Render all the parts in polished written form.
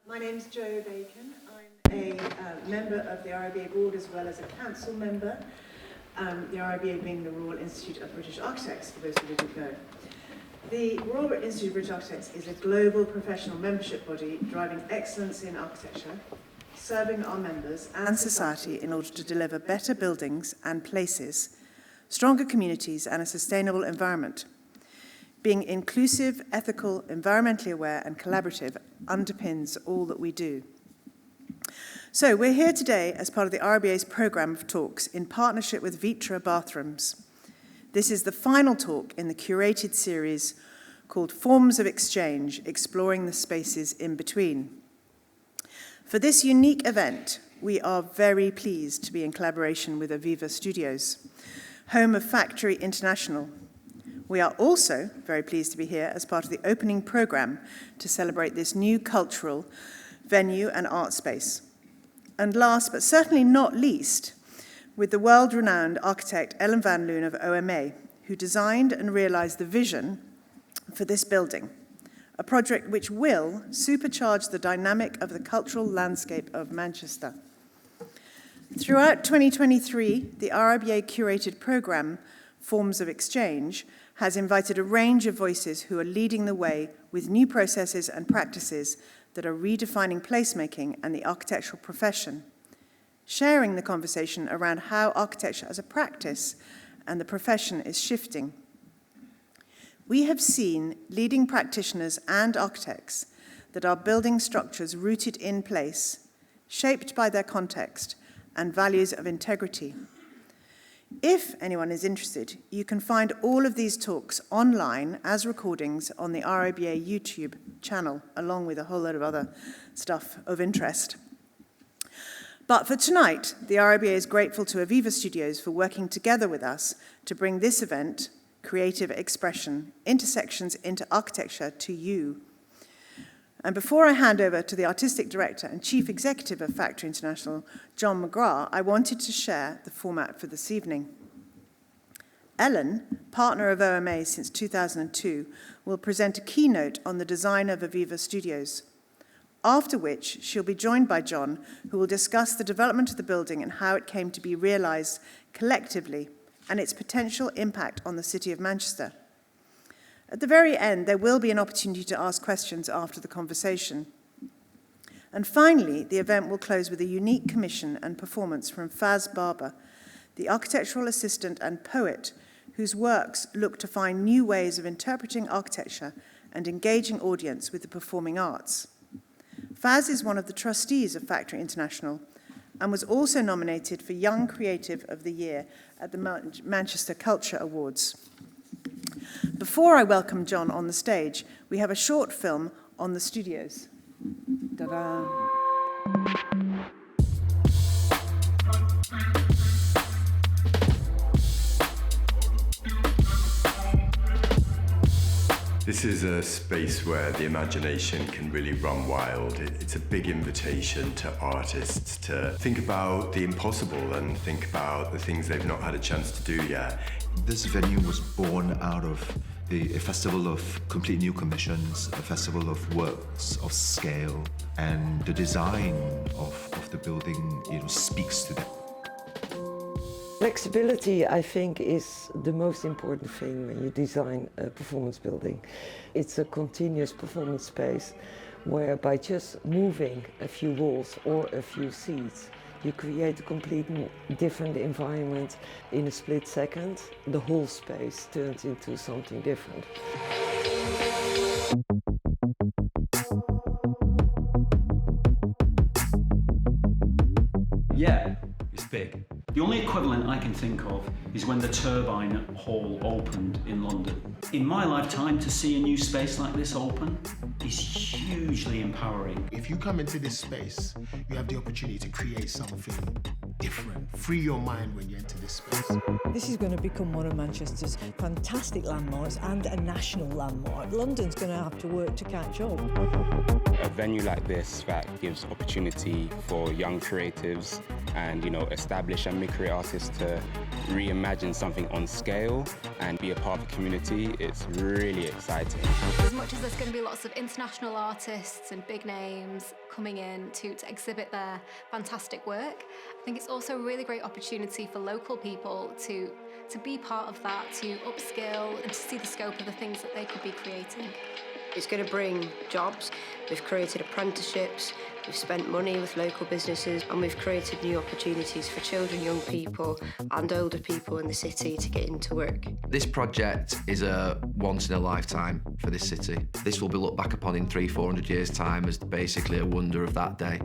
My name's Jo Bacon. I'm a member of the RIBA board as well as a council member. The RIBA being the Royal Institute of British Architects, for those who didn't know. The Royal Institute of British Architects is a global professional membership body driving excellence in architecture, serving our members and society in order to deliver better buildings and places, stronger communities and a sustainable environment. Being inclusive, ethical, environmentally aware and collaborative underpins all that we do. So we're here today as part of the RIBA's programme of talks in partnership with VitrA Bathrooms. This is the final talk in the curated series called Forms of Exchange, Exploring the Spaces in Between. For this unique event, we are very pleased to be in collaboration with Aviva Studios, home of Factory International. We are also very pleased to be here as part of the opening programme to celebrate this new cultural venue and art space. And last, but certainly not least, with the world-renowned architect Ellen van Loon of OMA, who designed and realised the vision for this building, a project which will supercharge the dynamic of the cultural landscape of Manchester. Throughout 2023, the RIBA curated programme, Forms of Exchange, has invited a range of voices who are leading the way with new processes and practices that are redefining placemaking and the architectural profession, sharing the conversation around how architecture as a practice and the profession is shifting. We have seen leading practitioners and architects that are building structures rooted in place, shaped by their context and values of integrity. If anyone is interested, you can find all of these talks online as recordings on the RIBA YouTube channel, along with a whole load of other stuff of interest. But for tonight, the RIBA is grateful to Aviva Studios for working together with us to bring this event, Creative Expression, Intersections into Architecture, to you. And before I hand over to the Artistic Director and Chief Executive of Factory International, John McGrath, I wanted to share the format for this evening. Ellen, partner of OMA since 2002, will present a keynote on the design of Aviva Studios, after which she'll be joined by John, who will discuss the development of the building and how it came to be realised collectively and its potential impact on the City of Manchester. At the very end, there will be an opportunity to ask questions after the conversation. And finally, the event will close with a unique commission and performance from Faz Barber, the architectural assistant and poet whose works look to find new ways of interpreting architecture and engaging audience with the performing arts. Faz is one of the trustees of Factory International and was also nominated for Young Creative of the Year at the Manchester Culture Awards. Before I welcome John on the stage, we have a short film on the studios. Ta-da! This is a space where the imagination can really run wild. It's a big invitation to artists to think about the impossible and think about the things they've not had a chance to do yet. This venue was born out of a festival of complete new commissions, a festival of works of scale, and the design of the building, speaks to that. Flexibility, I think, is the most important thing when you design a performance building. It's a continuous performance space where by just moving a few walls or a few seats, you create a completely different environment in a split second. The whole space turns into something different. Yeah, it's big. The only equivalent I can think of is when the Turbine Hall opened in London. In my lifetime, to see a new space like this open is hugely empowering. If you come into this space, you have the opportunity to create something different. Free your mind when you enter this space. This is going to become one of Manchester's fantastic landmarks and a national landmark. London's going to have to work to catch up. A venue like this that gives opportunity for young creatives and, established and mid-career artists to reimagine something on scale and be a part of the community, it's really exciting. As much as there's going to be lots of international artists and big names coming in to exhibit their fantastic work, I think it's also a really great opportunity for local people to be part of that, to upskill and to see the scope of the things that they could be creating. It's going to bring jobs. We've created apprenticeships, we've spent money with local businesses, and we've created new opportunities for children, young people and older people in the city to get into work. This project is a once in a lifetime for this city. This will be looked back upon in 300-400 years' time as basically a wonder of that day.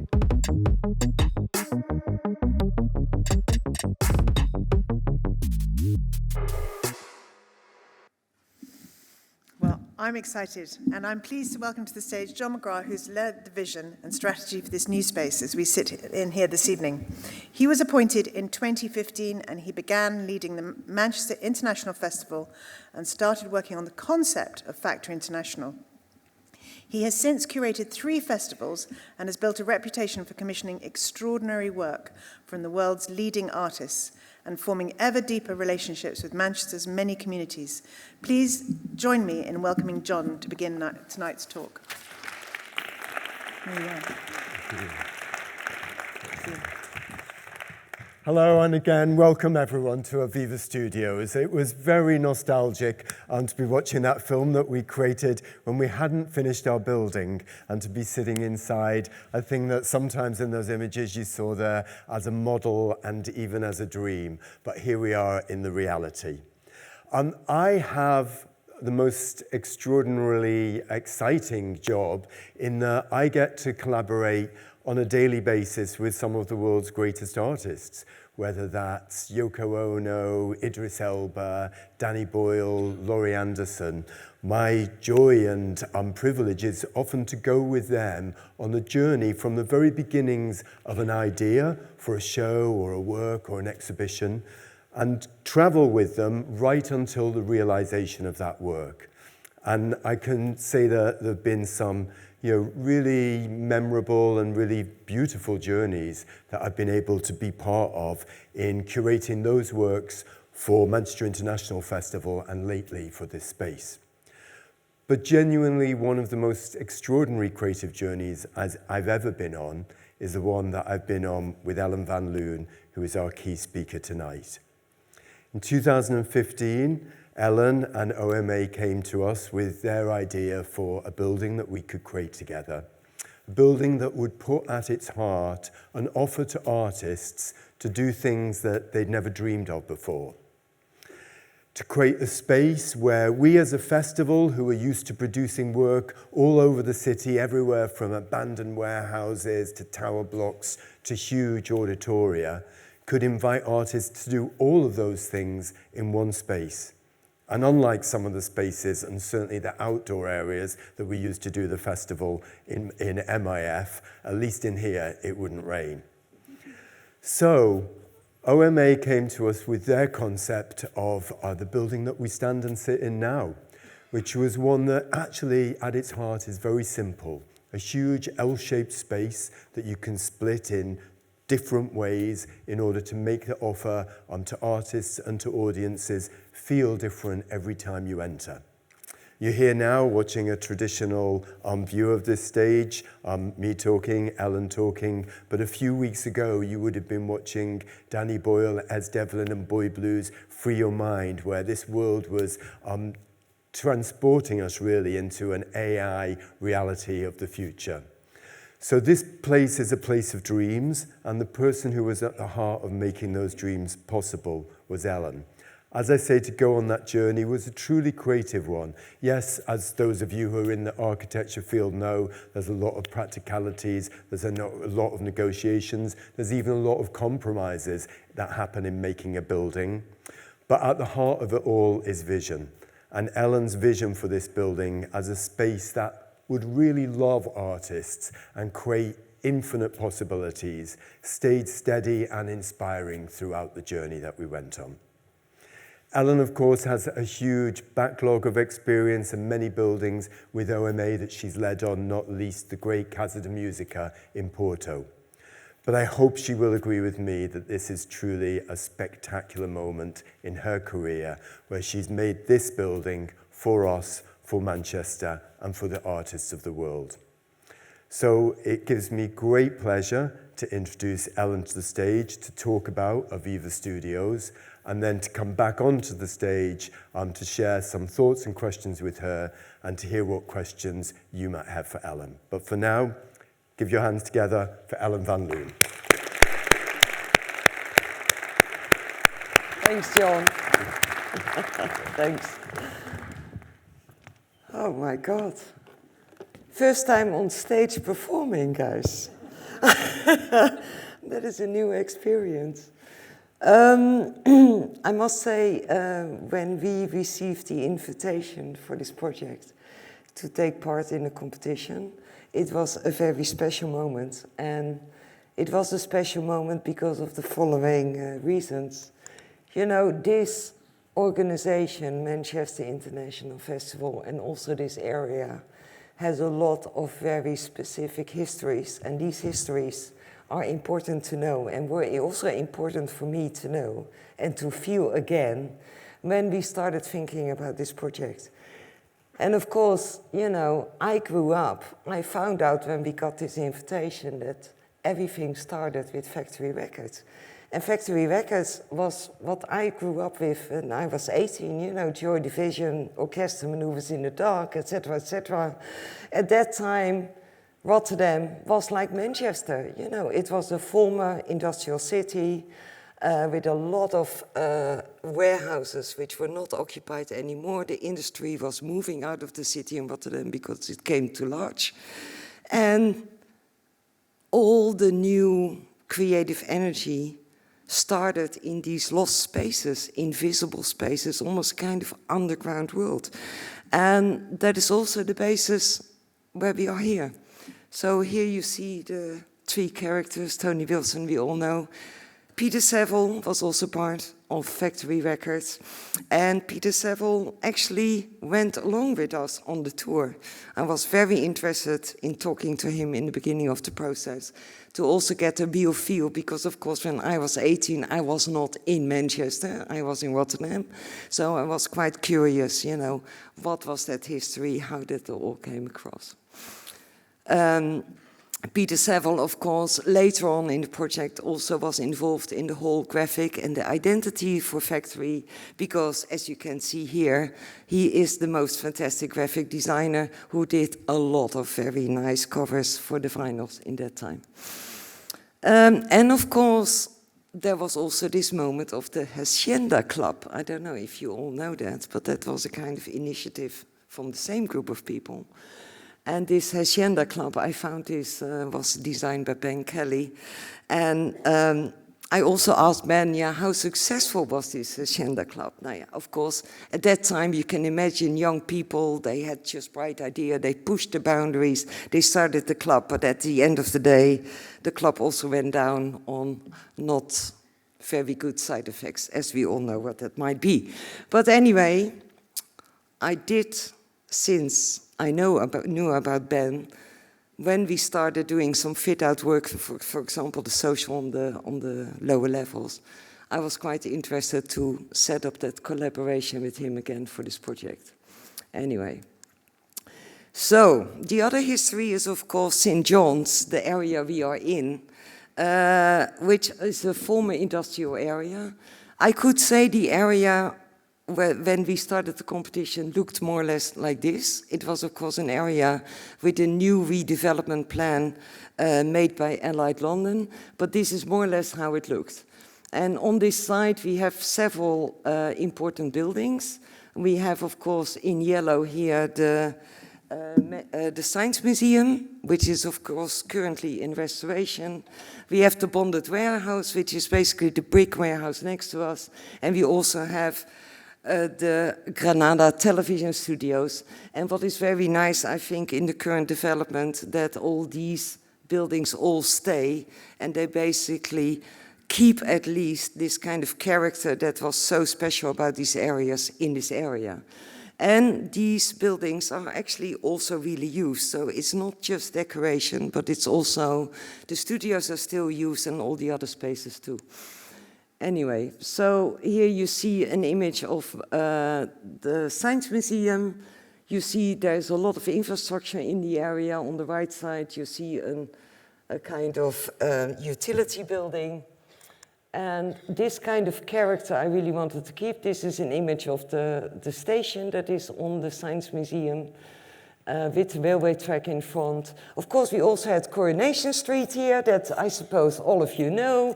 I'm excited, and I'm pleased to welcome to the stage John McGrath, who's led the vision and strategy for this new space as we sit in here this evening. He was appointed in 2015, and he began leading the Manchester International Festival and started working on the concept of Factory International. He has since curated 3 festivals and has built a reputation for commissioning extraordinary work from the world's leading artists and forming ever deeper relationships with Manchester's many communities. Please join me in welcoming John to begin tonight's talk. There you are. Hello, and again, welcome everyone to Aviva Studios. It was very nostalgic to be watching that film that we created when we hadn't finished our building and to be sitting inside a thing that sometimes in those images you saw there as a model and even as a dream. But here we are in the reality. I have the most extraordinarily exciting job in that I get to collaborate on a daily basis with some of the world's greatest artists, whether that's Yoko Ono, Idris Elba, Danny Boyle, Laurie Anderson. My joy and privilege is often to go with them on the journey from the very beginnings of an idea for a show or a work or an exhibition, and travel with them right until the realization of that work. And I can say that there have been some really memorable and really beautiful journeys that I've been able to be part of in curating those works for Manchester International Festival and lately for this space. But genuinely, one of the most extraordinary creative journeys I've ever been on is the one that I've been on with Ellen van Loon, who is our key speaker tonight. In 2015, Ellen and OMA came to us with their idea for a building that we could create together, a building that would put at its heart an offer to artists to do things that they'd never dreamed of before. To create a space where we as a festival, who are used to producing work all over the city, everywhere from abandoned warehouses to tower blocks to huge auditoria, could invite artists to do all of those things in one space. And unlike some of the spaces, and certainly the outdoor areas that we used to do the festival in MIF, at least in here, it wouldn't rain. So OMA came to us with their concept of the building that we stand and sit in now, which was one that actually at its heart is very simple. A huge L-shaped space that you can split in different ways in order to make the offer to artists and to audiences feel different every time you enter. You're here now watching a traditional view of this stage, me talking, Ellen talking, but a few weeks ago you would have been watching Danny Boyle, Ez Devlin and Boy Blues' Free Your Mind, where this world was transporting us really into an AI reality of the future. So this place is a place of dreams, and the person who was at the heart of making those dreams possible was Ellen. As I say, to go on that journey was a truly creative one. Yes, as those of you who are in the architecture field know, there's a lot of practicalities, there's a lot of negotiations, there's even a lot of compromises that happen in making a building. But at the heart of it all is vision. And Ellen's vision for this building as a space that would really love artists and create infinite possibilities, stayed steady and inspiring throughout the journey that we went on. Ellen, of course, has a huge backlog of experience and many buildings with OMA that she's led on, not least the great Casa de Musica in Porto. But I hope she will agree with me that this is truly a spectacular moment in her career where she's made this building for us, for Manchester, and for the artists of the world. So it gives me great pleasure to introduce Ellen to the stage to talk about Aviva Studios, and then to come back onto the stage to share some thoughts and questions with her and to hear what questions you might have for Ellen. But for now, give your hands together for Ellen van Loon. Thanks, John. Thanks. Oh my God. First time on stage performing, guys. That is a new experience. I must say, when we received the invitation for this project to take part in a competition, it was a very special moment. And it was a special moment because of the following reasons. You know, this organization, Manchester International Festival, and also this area, has a lot of very specific histories, and these histories are important to know, and were also important for me to know and to feel again when we started thinking about this project. And of course, you know, I grew up, I found out when we got this invitation that everything started with Factory Records. And Factory Records was what I grew up with when I was 18, you know, Joy Division, orchestra maneuvers in the dark, etc., etc. At that time, Rotterdam was like Manchester, you know, it was a former industrial city with a lot of warehouses which were not occupied anymore. The industry was moving out of the city in Rotterdam because it came too large. And all the new creative energy started in these lost spaces, invisible spaces, almost kind of underground world. And that is also the basis where we are here. So here you see the three characters, Tony Wilson, we all know. Peter Saville was also part of Factory Records. And Peter Saville actually went along with us on the tour. I was very interested in talking to him in the beginning of the process to also get a real feel, because of course when I was 18, I was not in Manchester, I was in Rotterdam. So I was quite curious, you know, what was that history, how did it all came across. Peter Saville, of course, later on in the project also was involved in the whole graphic and the identity for Factory, because as you can see here, he is the most fantastic graphic designer who did a lot of very nice covers for the vinyls in that time. And of course, there was also this moment of the Hacienda Club. I don't know if you all know that, but that was a kind of initiative from the same group of people. And this Hacienda Club, I found this was designed by Ben Kelly. And I also asked Ben, yeah, how successful was this Hacienda Club? Now, yeah, of course, at that time, you can imagine young people, they had just bright idea, they pushed the boundaries, they started the club, but at the end of the day, the club also went down on not very good side effects, as we all know what that might be. But anyway, I did, since I knew about Ben, when we started doing some fit-out work, for example, the social on the lower levels, I was quite interested to set up that collaboration with him again for this project. Anyway, so the other history is, of course, St. John's, the area we are in, which is a former industrial area. I could say the area when we started the competition looked more or less like this. It was, of course, an area with a new redevelopment plan made by Allied London, but this is more or less how it looked. And on this side, we have several important buildings. We have, of course, in yellow here, the Science Museum, which is, of course, currently in restoration. We have the Bonded Warehouse, which is basically the brick warehouse next to us. And we also have the Granada television studios. And what is very nice, I think, in the current development, that all these buildings all stay, and they basically keep at least this kind of character that was so special about these areas in this area. And these buildings are actually also really used. So it's not just decoration, but it's also, the studios are still used and all the other spaces too. Anyway, so here you see an image of the Science Museum. You see there's a lot of infrastructure in the area. On the right side, you see a kind of utility building. And this kind of character I really wanted to keep. This is an image of the station that is on the Science Museum with the railway track in front. Of course, we also had Coronation Street here that I suppose all of you know.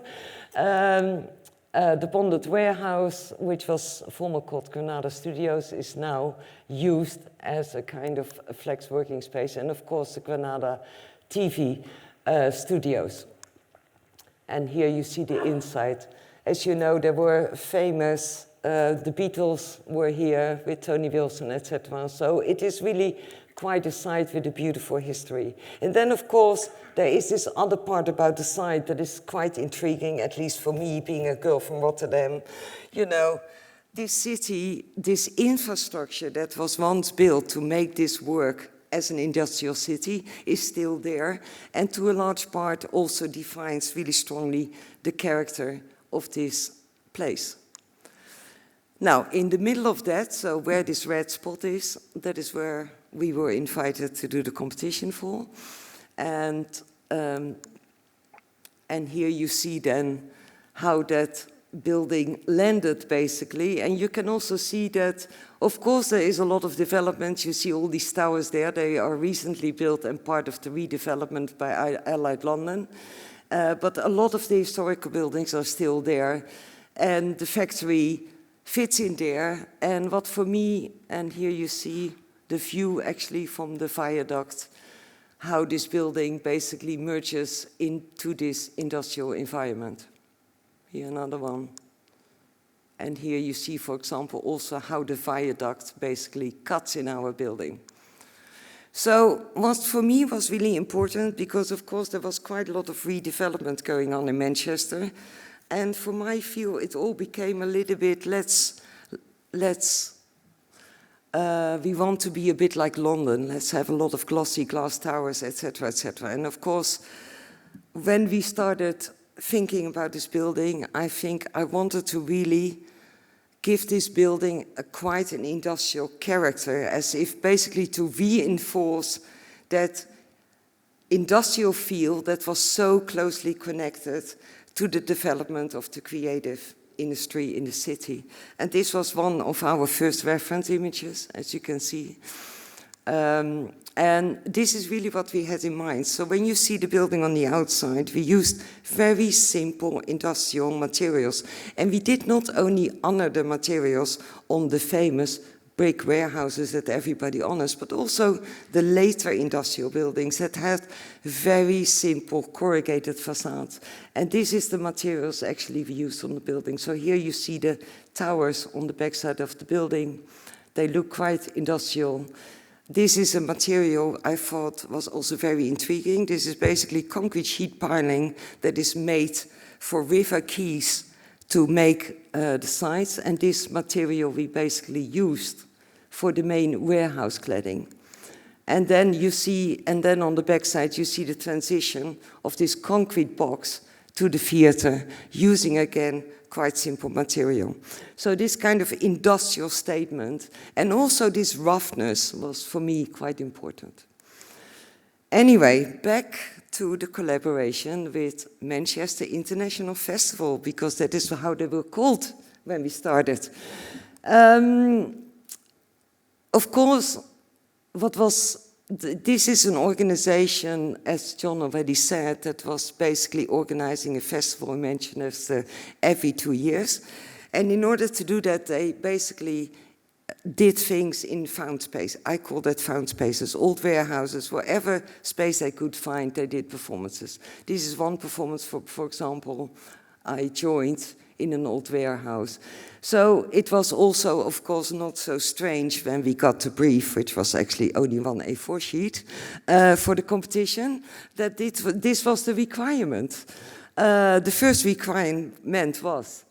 The bonded warehouse, which was formerly called Aviva Studios, is now used as a kind of a flex working space. And of course, the Granada TV studios. And here you see the inside. As you know, there were famous, the Beatles were here with Tony Wilson, etc. So it is really quite a site with a beautiful history. And then, of course, there is this other part about the site that is quite intriguing, at least for me, being a girl from Rotterdam. You know, this city, this infrastructure that was once built to make this work as an industrial city is still there, and to a large part also defines really strongly the character of this place. Now, in the middle of that, so where this red spot is, that is where we were invited to do the competition for. And here you see then how that building landed, basically. And you can also see that, of course, there is a lot of development. You see all these towers there. They are recently built and part of the redevelopment by Allied London. But a lot of the historical buildings are still there. And the factory fits in there. And what for me, and here you see the view actually from the viaduct, how this building basically merges into this industrial environment. Here another one. And here you see, for example, also how the viaduct basically cuts in our building. So what for me was really important, because of course there was quite a lot of redevelopment going on in Manchester. And for my view, it all became a little bit, we want to be a bit like London. Let's have a lot of glossy glass towers, etc., etc. And of course, when we started thinking about this building, I think I wanted to really give this building quite an industrial character, as if basically to reinforce that industrial feel that was so closely connected to the development of the creative industry in the city. And this was one of our first reference images, as you can see. And this is really what we had in mind. So when you see the building on the outside, we used very simple industrial materials. And we did not only honor the materials on the famous brick warehouses that everybody honors, but also the later industrial buildings that had very simple corrugated facades. And this is the materials actually we used on the building. So here you see the towers on the backside of the building. They look quite industrial. This is a material I thought was also very intriguing. This is basically concrete sheet piling that is made for river quays to make the sites. And this material we basically used for the main warehouse cladding. And then you see, and then on the backside, you see the transition of this concrete box to the theater, using again quite simple material. So this kind of industrial statement, and also this roughness, was for me quite important. Anyway, back to the collaboration with Manchester International Festival, because that is how they were called when we started. Of course, this is an organization, as John already said, that was basically organizing a festival in Manchester every 2 years. And in order to do that, they basically did things in found space. I call that found spaces, old warehouses, wherever space they could find, they did performances. This is one performance, for example, I joined in an old warehouse. So it was also, of course, not so strange when we got the brief, which was actually only one A4 sheet for the competition, that this was the requirement. The first requirement was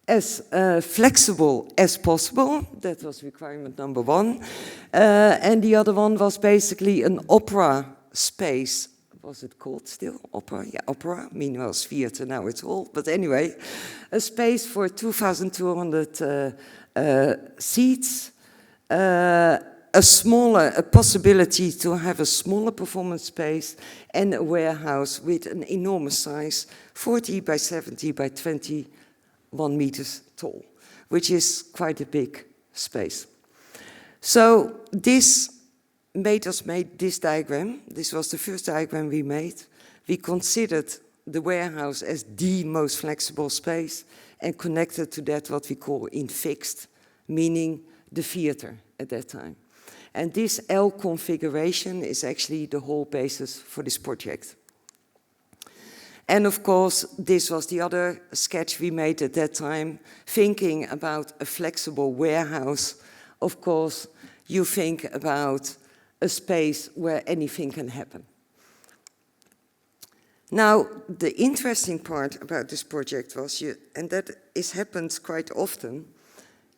as flexible as possible. That was requirement number one. And the other one was basically an opera space. Was it called still? Opera? Yeah, opera. Meanwhile, it's theater, now it's hall. But anyway, a space for 2,200 seats. A possibility to have a smaller performance space and a warehouse with an enormous size, 40 by 70 by 21 meters tall, which is quite a big space. So this made us make this diagram. This was the first diagram we made. We considered the warehouse as the most flexible space and connected to that what we call in fixed, meaning the theater at that time. And this L configuration is actually the whole basis for this project. And of course, this was the other sketch we made at that time, thinking about a flexible warehouse. Of course, you think about a space where anything can happen. Now, the interesting part about this project was, and that happens quite often,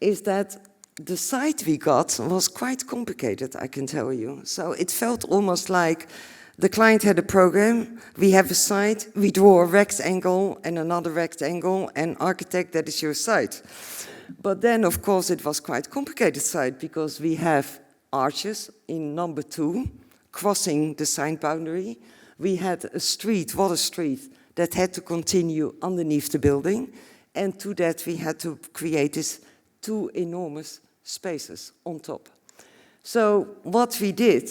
is that the site we got was quite complicated, I can tell you. So it felt almost like the client had a program, we have a site, we draw a rectangle and another rectangle, and architect, that is your site. But then, of course, it was quite a complicated site because we have arches in number 2, crossing the site boundary. We had a street, water street, that had to continue underneath the building. And to that, we had to create these 2 enormous spaces on top. So what we did,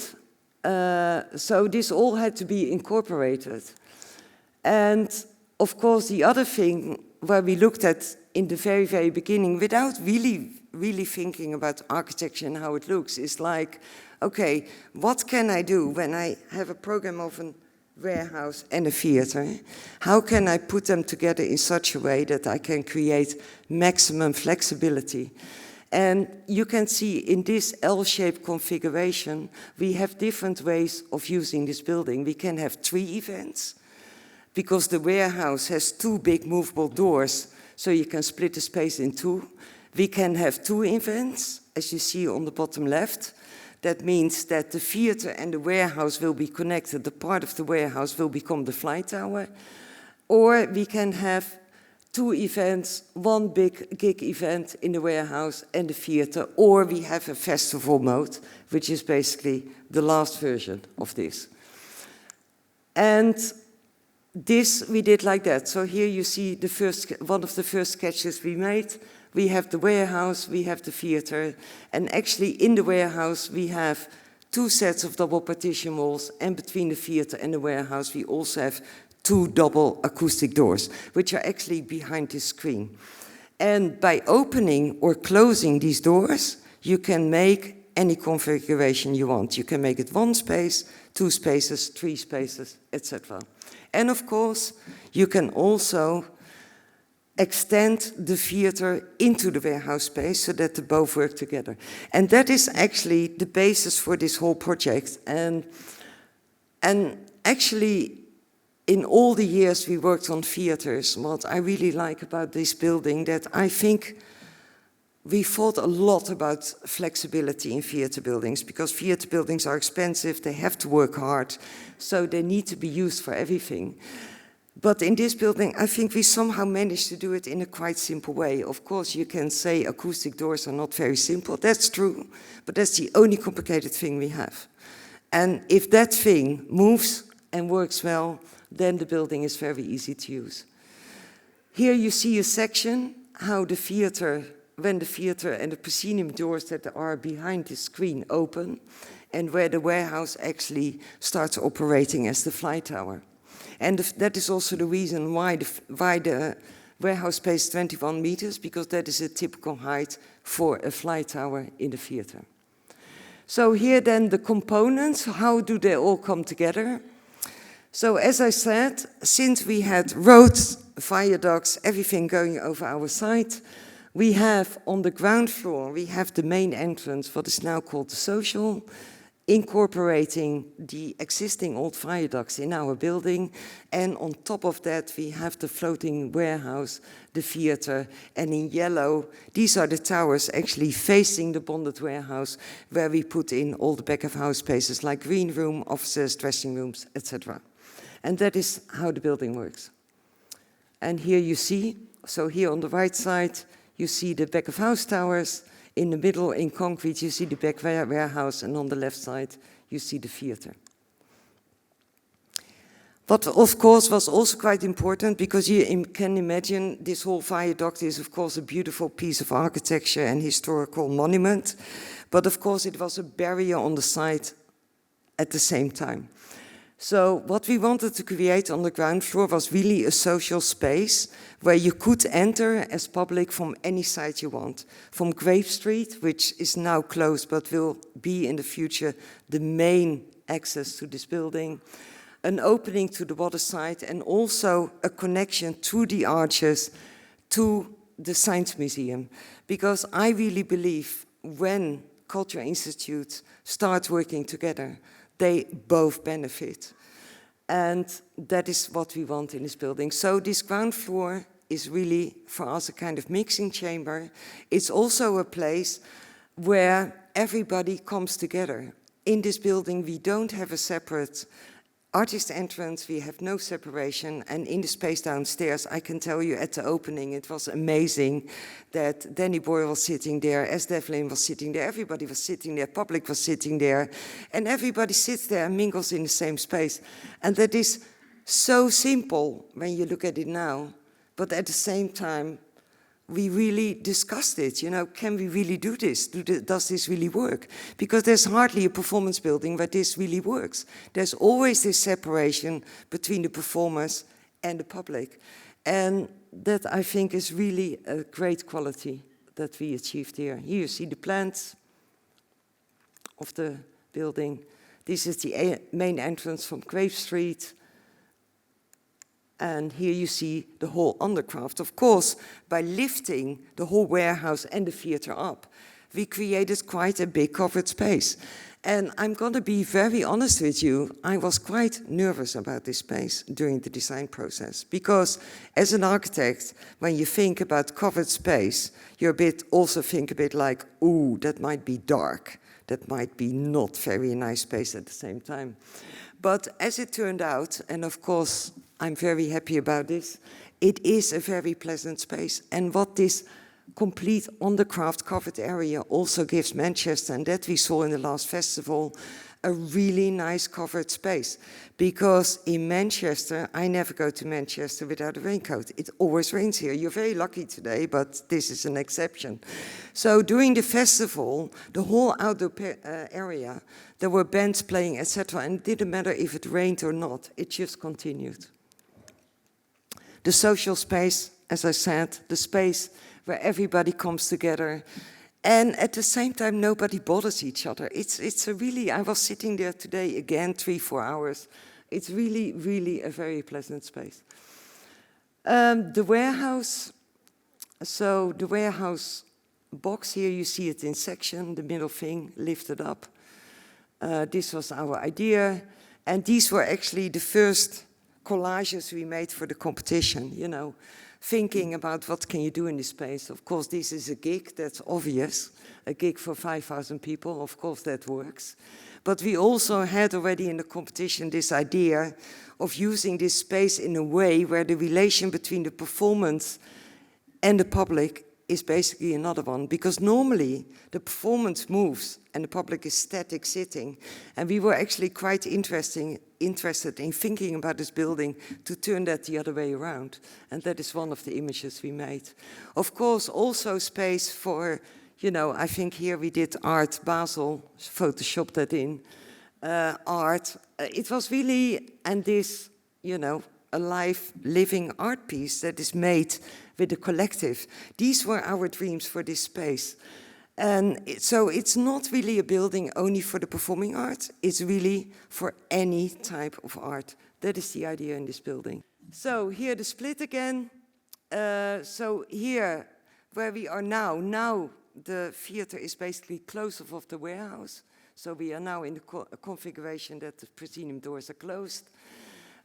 so this all had to be incorporated. And of course, the other thing where we looked at in the very, very beginning, without really thinking about architecture and how it looks, is like, okay, what can I do when I have a program of a warehouse and a theater? How can I put them together in such a way that I can create maximum flexibility? And you can see in this L-shaped configuration, we have different ways of using this building. We can have 3 events, because the warehouse has 2 big movable doors, so you can split the space in 2. We can have 2 events, as you see on the bottom left. That means that the theater and the warehouse will be connected. The part of the warehouse will become the flight tower. Or we can have 2 events, 1 big gig event in the warehouse and the theater, or we have a festival mode, which is basically the last version of this. And this we did like that. So here you see the one of the first sketches we made. We have the warehouse, we have the theater, and actually in the warehouse we have 2 sets of double partition walls, and between the theater and the warehouse we also have 2 double acoustic doors, which are actually behind this screen. And by opening or closing these doors, you can make any configuration you want. You can make it 1 space, 2 spaces, 3 spaces, etc. And of course, you can also extend the theater into the warehouse space so that they both work together. And that is actually the basis for this whole project. And actually, in all the years we worked on theaters, what I really like about this building, that I think we thought a lot about flexibility in theater buildings, because theater buildings are expensive, they have to work hard, so they need to be used for everything. But in this building, I think we somehow managed to do it in a quite simple way. Of course, you can say acoustic doors are not very simple. That's true, but that's the only complicated thing we have. And if that thing moves and works well, then the building is very easy to use. Here you see a section, how the theater, when the theater and the proscenium doors that are behind the screen open, and where the warehouse actually starts operating as the flight tower. And that is also the reason why the warehouse space is 21 meters, because that is a typical height for a flight tower in the theater. So here then the components, how do they all come together? So as I said, since we had roads, viaducts, everything going over our site, we have on the ground floor, we have the main entrance, what is now called the social, incorporating the existing old viaducts in our building. And on top of that, we have the floating warehouse, the theater, and in yellow, these are the towers actually facing the bonded warehouse, where we put in all the back of house spaces like green room, offices, dressing rooms, etc. And that is how the building works. And here you see, so here on the right side, you see the back of house towers. In the middle, in concrete, you see the back warehouse, and on the left side, you see the theater. What, of course, was also quite important, because you can imagine this whole viaduct is, of course, a beautiful piece of architecture and historical monument. But, of course, it was a barrier on the site at the same time. So what we wanted to create on the ground floor was really a social space where you could enter as public from any side you want. From Grape Street, which is now closed but will be in the future the main access to this building, an opening to the water side, and also a connection through the arches to the Science Museum. Because I really believe when culture institutes start working together, they both benefit. And that is what we want in this building. So this ground floor is really, for us, a kind of mixing chamber. It's also a place where everybody comes together. In this building, we don't have a separate artist entrance, we have no separation, and in the space downstairs, I can tell you at the opening, it was amazing that Danny Boyle was sitting there, S. Devlin was sitting there, everybody was sitting there, public was sitting there, and everybody sits there and mingles in the same space. And that is so simple when you look at it now, but at the same time, we really discussed it, you know, can we really do this? Does this really work? Because there's hardly a performance building where this really works. There's always this separation between the performers and the public. And that, I think, is really a great quality that we achieved here. Here you see the plans of the building. This is the main entrance from Grape Street. And here you see the whole undercraft. Of course, by lifting the whole warehouse and the theater up, we created quite a big covered space. And I'm going to be very honest with you, I was quite nervous about this space during the design process. Because as an architect, when you think about covered space, you also think a bit like, ooh, that might be dark. That might be not very nice space at the same time. But as it turned out, and of course, I'm very happy about this, it is a very pleasant space. And what this complete on-the-craft covered area also gives Manchester, and that we saw in the last festival, a really nice covered space. Because in Manchester, I never go to Manchester without a raincoat. It always rains here. You're very lucky today, but this is an exception. So during the festival, the whole outdoor area, there were bands playing, etc. And it didn't matter if it rained or not. It just continued. The social space, as I said, the space where everybody comes together. And at the same time, nobody bothers each other. It's a really, I was sitting there today again, 3-4 hours. It's really, really a very pleasant space. The warehouse, so the warehouse box here, you see it in section, the middle thing lifted up. This was our idea. And these were actually the first collages we made for the competition, you know, thinking about what can you do in this space. Of course, this is a gig, that's obvious. A gig for 5,000 people, of course that works. But we also had already in the competition this idea of using this space in a way where the relation between the performance and the public is basically another one. Because normally the performance moves and the public is static sitting. And we were actually quite interested in thinking about this building to turn that the other way around. And that is one of the images we made. Of course, also space for, you know, I think here we did Art Basel, photoshopped that in, art. It was really, and this, you know, a live, living art piece that is made with a collective. These were our dreams for this space. And so it's not really a building only for the performing arts, it's really for any type of art That is the idea in this building. So here the split again. So here, where we are now the theatre is basically closed off of the warehouse. So we are now in the configuration that the proscenium doors are closed.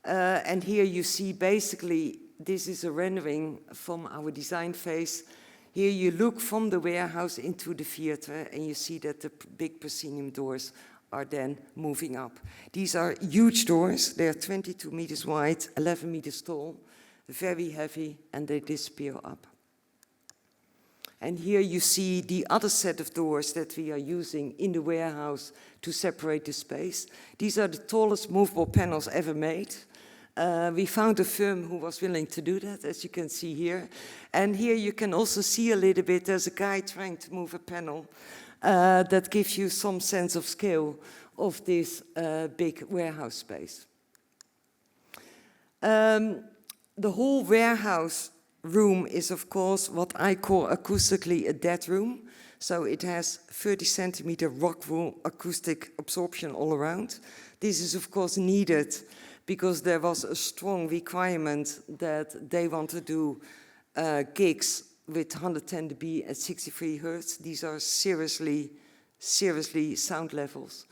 And here you see basically, this is a rendering from our design phase. Here you look from the warehouse into the theatre and you see that the big proscenium doors are then moving up. These are huge doors. They are 22 meters wide, 11 meters tall, very heavy, and they disappear up. And here you see the other set of doors that we are using in the warehouse to separate the space. These are the tallest movable panels ever made. We found a firm who was willing to do that, as you can see here. And here you can also see a little bit, there's a guy trying to move a panel that gives you some sense of scale of this big warehouse space. The whole warehouse room is, of course, what I call acoustically a dead room. So it has 30 centimeter rock wool acoustic absorption all around. This is, of course, needed because there was a strong requirement that they want to do gigs with 110 dB at 63 hertz. These are seriously sound levels.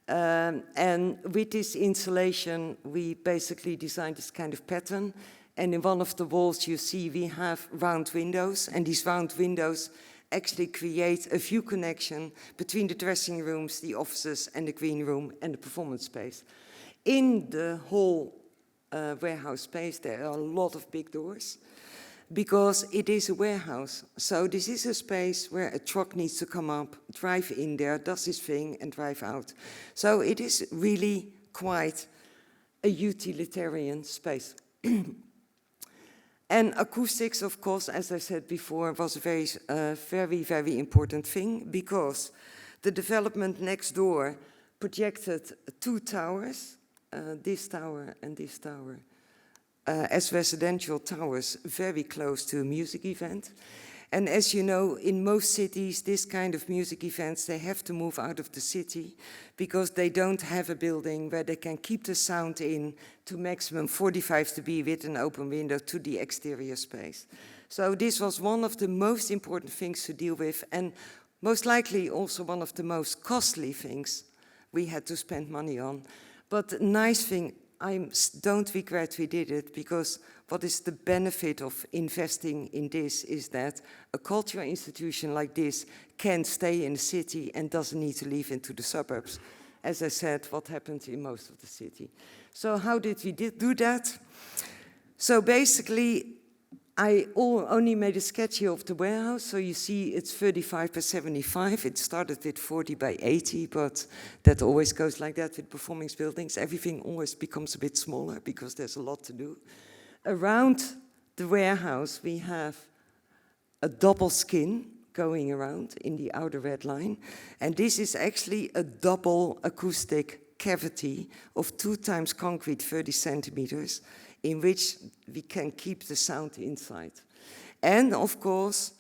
And with this insulation, we basically designed this kind of pattern. And in one of the walls, you see we have round windows, and these round windows actually create a view connection between the dressing rooms, the offices, and the green room, and the performance space. In the whole warehouse space, there are a lot of big doors, because it is a warehouse. So this is a space where a truck needs to come up, drive in there, does his thing, and drive out. So it is really quite a utilitarian space. And acoustics, of course, as I said before, was a very important thing, because the development next door projected 2 towers, this tower and this tower, as residential towers very close to a music event. And as you know, in most cities, this kind of music events, they have to move out of the city because they don't have a building where they can keep the sound in to maximum 45 dB with an open window to the exterior space. So this was one of the most important things to deal with, and most likely also one of the most costly things we had to spend money on. But the nice thing, I don't regret we did it, because what is the benefit of investing in this is that a cultural institution like this can stay in the city and doesn't need to leave into the suburbs. As I said, what happened in most of the city. So how did we do that? So basically, I only made a sketch here of the warehouse. So you see it's 35 by 75. It started with 40 by 80, but that always goes like that with performance buildings. Everything always becomes a bit smaller because there's a lot to do. Around the warehouse, we have a double skin going around in the outer red line. And this is actually a double acoustic cavity of 2 times concrete, 30 centimeters, in which we can keep the sound inside. And of course,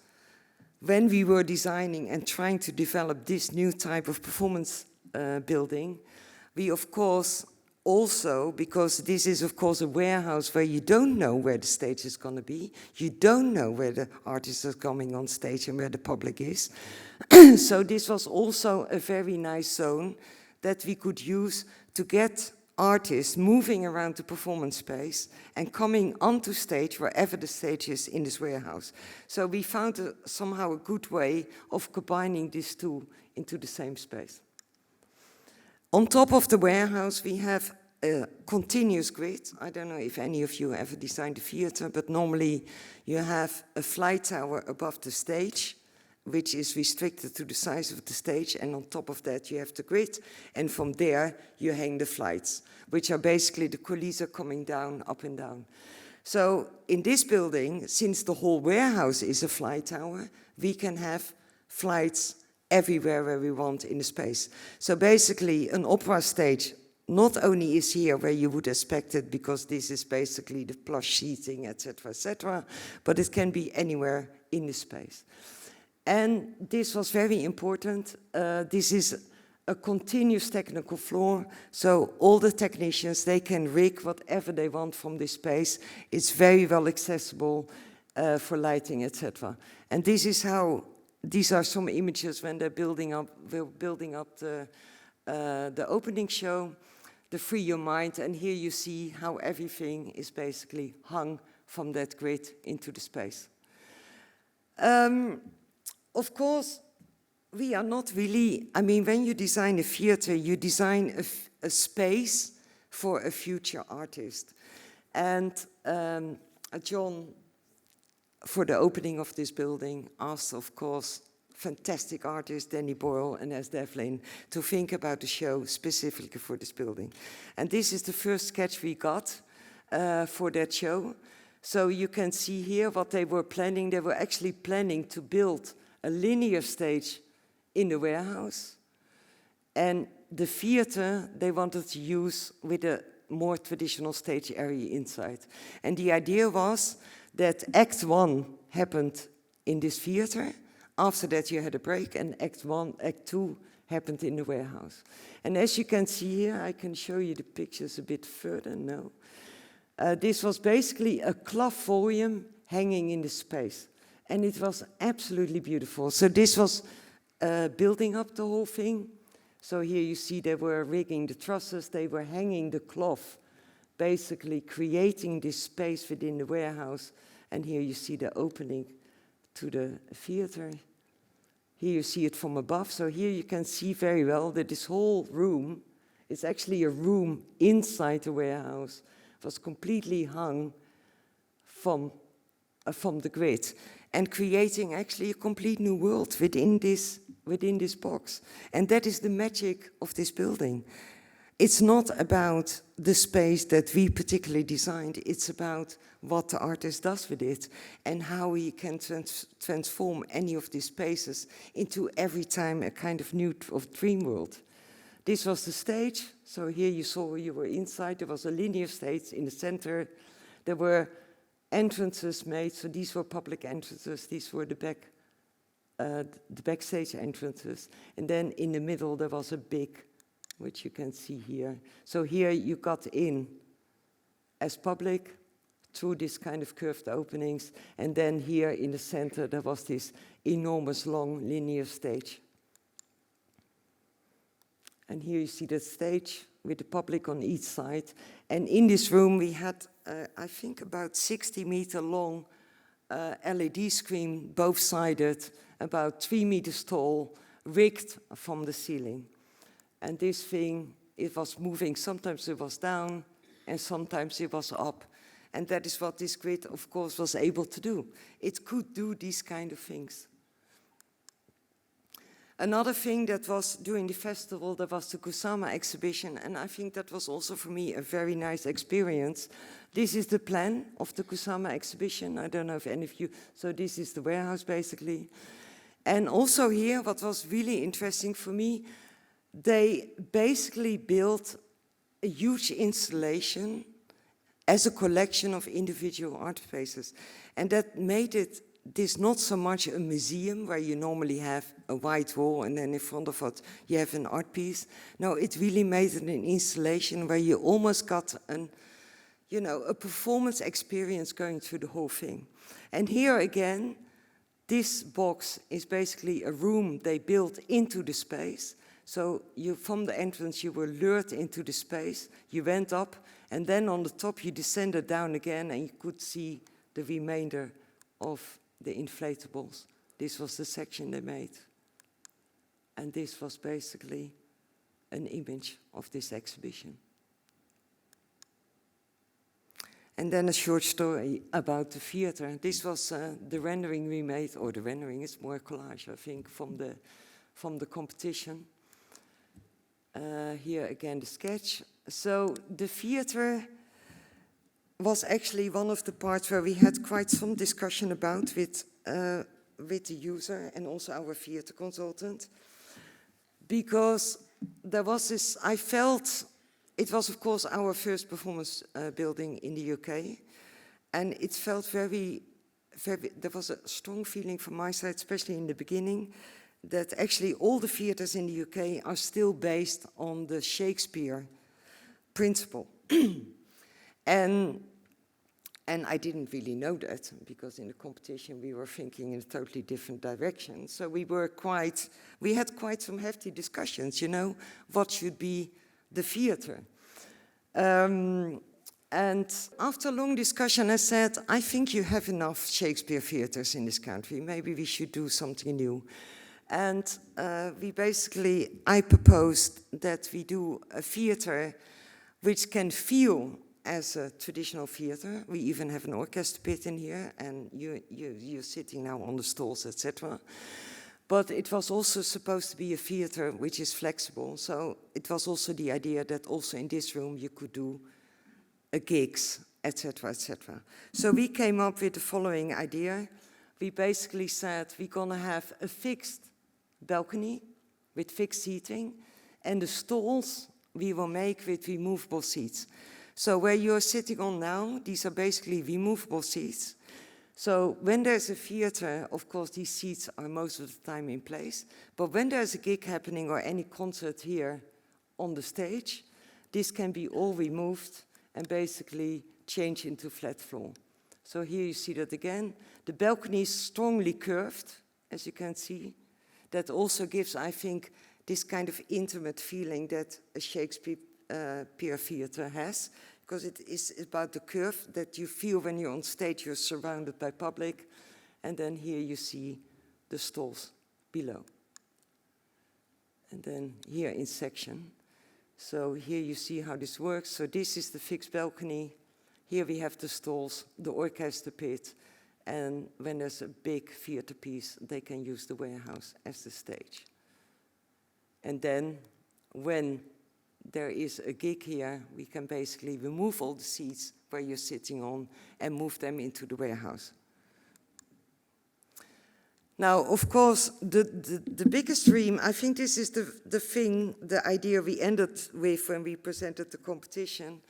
when we were designing and trying to develop this new type of performance building, we of course also, because this is of course a warehouse where you don't know where the stage is going to be, you don't know where the artists are coming on stage and where the public is. So this was also a very nice zone that we could use to get artists moving around the performance space and coming onto stage wherever the stage is in this warehouse. So we found somehow a good way of combining these two into the same space. On top of the warehouse, we have a continuous grid. I don't know if any of you ever designed a theater, but normally you have a flight tower above the stage, which is restricted to the size of the stage, and on top of that you have the grid, and from there you hang the flights, which are basically the coulisses coming down, up and down. So in this building, since the whole warehouse is a flight tower, we can have flights everywhere where we want in the space. So basically an opera stage not only is here where you would expect it, because this is basically the plush seating, etc., but it can be anywhere in the space. And this was very important. This is a continuous technical floor, so all the technicians, they can rig whatever they want from this space. It's very well accessible for lighting, etc. And this is how, these are some images when we're building up the opening show, the Free Your Mind, and here you see how everything is basically hung from that grid into the space. Of course, we are not really, I mean, when you design a theater, you design a space for a future artist. And John, for the opening of this building, asked, of course, fantastic artists, Danny Boyle and S. Devlin, to think about the show specifically for this building. And this is the first sketch we got for that show. So you can see here what they were planning. They were actually planning to build a linear stage in the warehouse. And the theater they wanted to use with a more traditional stage area inside. And the idea was that Act 1 happened in this theater. After that you had a break, and Act 2 happened in the warehouse. And as you can see here, I can show you the pictures a bit further now. This was basically a cloth volume hanging in the space. And it was absolutely beautiful. So this was building up the whole thing. So here you see they were rigging the trusses, they were hanging the cloth, basically creating this space within the warehouse. And here you see the opening to the theater. Here you see it from above. So here you can see very well that this whole room is actually a room inside the warehouse. It was completely hung from the grid, and creating actually a complete new world within this box. And that is the magic of this building. It's not about the space that we particularly designed, it's about what the artist does with it and how he can transform any of these spaces into every time a kind of new dream world. This was the stage, so here you saw you were inside, there was a linear stage in the center, there were entrances made, so these were public entrances, these were the backstage entrances, and then in the middle there was a big, which you can see here. So here you got in as public through this kind of curved openings, and then here in the center there was this enormous long linear stage. And here you see the stage with the public on each side. And in this room we had, I think, about 60-meter long LED screen, both-sided, about 3 meters tall, rigged from the ceiling. And this thing, it was moving, sometimes it was down and sometimes it was up. And that is what this grid, of course, was able to do. It could do these kind of things. Another thing that was during the festival, there was the Kusama exhibition, and I think that was also for me a very nice experience. This is the plan of the Kusama exhibition. I don't know if any of you, so this is the warehouse basically. And also here, what was really interesting for me, they basically built a huge installation as a collection of individual art spaces. And that made this not so much a museum where you normally have a white wall and then in front of it you have an art piece. No, it really made it an installation where you almost got a performance experience going through the whole thing. And here again, this box is basically a room they built into the space. So from the entrance you were lured into the space, you went up, and then on the top you descended down again and you could see the remainder of the inflatables. This was the section they made. And this was basically an image of this exhibition. And then a short story about the theater. This was the rendering we made, or the rendering is more collage, I think, from the competition. Here again the sketch. So the theater was actually one of the parts where we had quite some discussion about with the user and also our theater consultant, because there was this, I felt, it was of course our first performance building in the UK, and it felt very, there was a strong feeling from my side, especially in the beginning, that actually all the theatres in the UK are still based on the Shakespeare principle. And I didn't really know that, because in the competition we were thinking in a totally different direction. So we had quite some hefty discussions, you know, what should be the theatre. And after long discussion, I said, I think you have enough Shakespeare theatres in this country. Maybe we should do something new. And I proposed that we do a theatre which can feel as a traditional theatre. We even have an orchestra pit in here, and you're sitting now on the stalls, etc. But it was also supposed to be a theatre which is flexible. So it was also the idea that also in this room you could do gigs, etc., etc. So we came up with the following idea. We basically said we're gonna have a fixed balcony with fixed seating, and the stalls we will make with removable seats. So where you're sitting on now, these are basically removable seats. So when there's a theater, of course, these seats are most of the time in place. But when there's a gig happening or any concert here on the stage, this can be all removed and basically change into flat floor. So here you see that again. The balcony is strongly curved, as you can see. That also gives, I think, this kind of intimate feeling that a Shakespeare theatre has, because it is about the curve that you feel when you're on stage, you're surrounded by public, and then here you see the stalls below. And then here in section. So here you see how this works. So this is the fixed balcony. Here we have the stalls, the orchestra pit, and when there's a big theatre piece, they can use the warehouse as the stage. And then when there is a gig here, we can basically remove all the seats where you're sitting on and move them into the warehouse. Now, of course, the biggest dream, I think this is the idea we ended with when we presented the competition.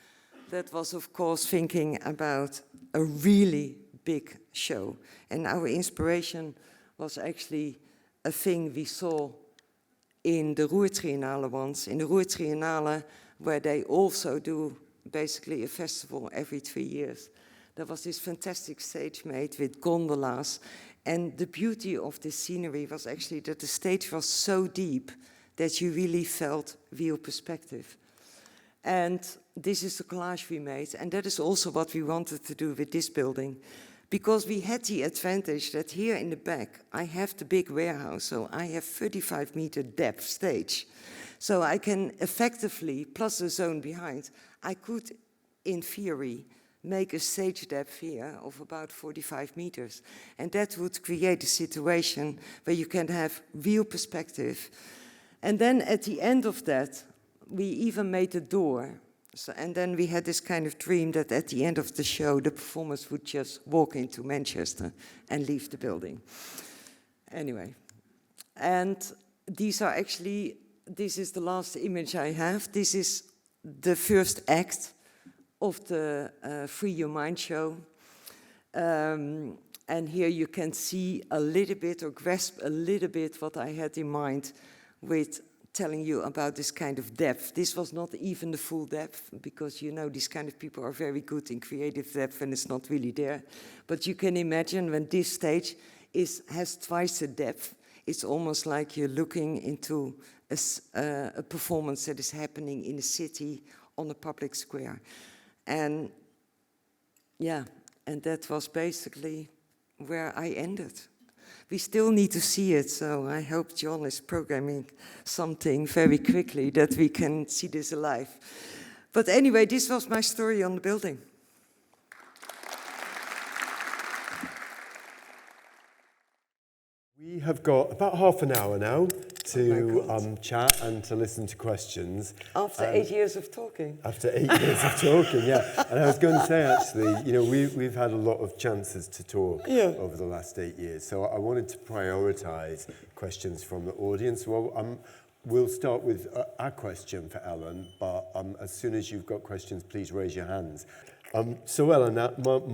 That was, of course, thinking about a really big show. And our inspiration was actually a thing we saw in the Ruhr Triennale once. In the Ruhr Triennale, where they also do basically a festival every 3 years. There was this fantastic stage made with gondolas. And the beauty of this scenery was actually that the stage was so deep that you really felt real perspective. And this is the collage we made. And that is also what we wanted to do with this building. Because we had the advantage that here in the back, I have the big warehouse. So I have 35-meter depth stage. So I can effectively, plus the zone behind, I could, in theory, make a stage depth here of about 45 meters. And that would create a situation where you can have real perspective. And then at the end of that, we even made a door. So, and then we had this kind of dream that at the end of the show, the performers would just walk into Manchester and leave the building. Anyway, and these are actually, this is the last image I have. This is the first act of the Free Your Mind show. And here you can see a little bit or grasp a little bit what I had in mind with telling you about this kind of depth. This was not even the full depth, because you know these kind of people are very good in creative depth and it's not really there. But you can imagine when this stage has twice the depth, it's almost like you're looking into a performance that is happening in a city on a public square. And yeah, and that was basically where I ended. We still need to see it, so I hope John is programming something very quickly that we can see this alive. But anyway, this was my story on the building. We have got about half an hour now to chat and to listen to questions. After 8 years of talking. After 8 years of talking, yeah. And I was going to say, actually, you know, we've had a lot of chances to talk over the last 8 years. So I wanted to prioritise questions from the audience. Well, we'll start with a question for Ellen, but as soon as you've got questions, please raise your hands. So Ellen,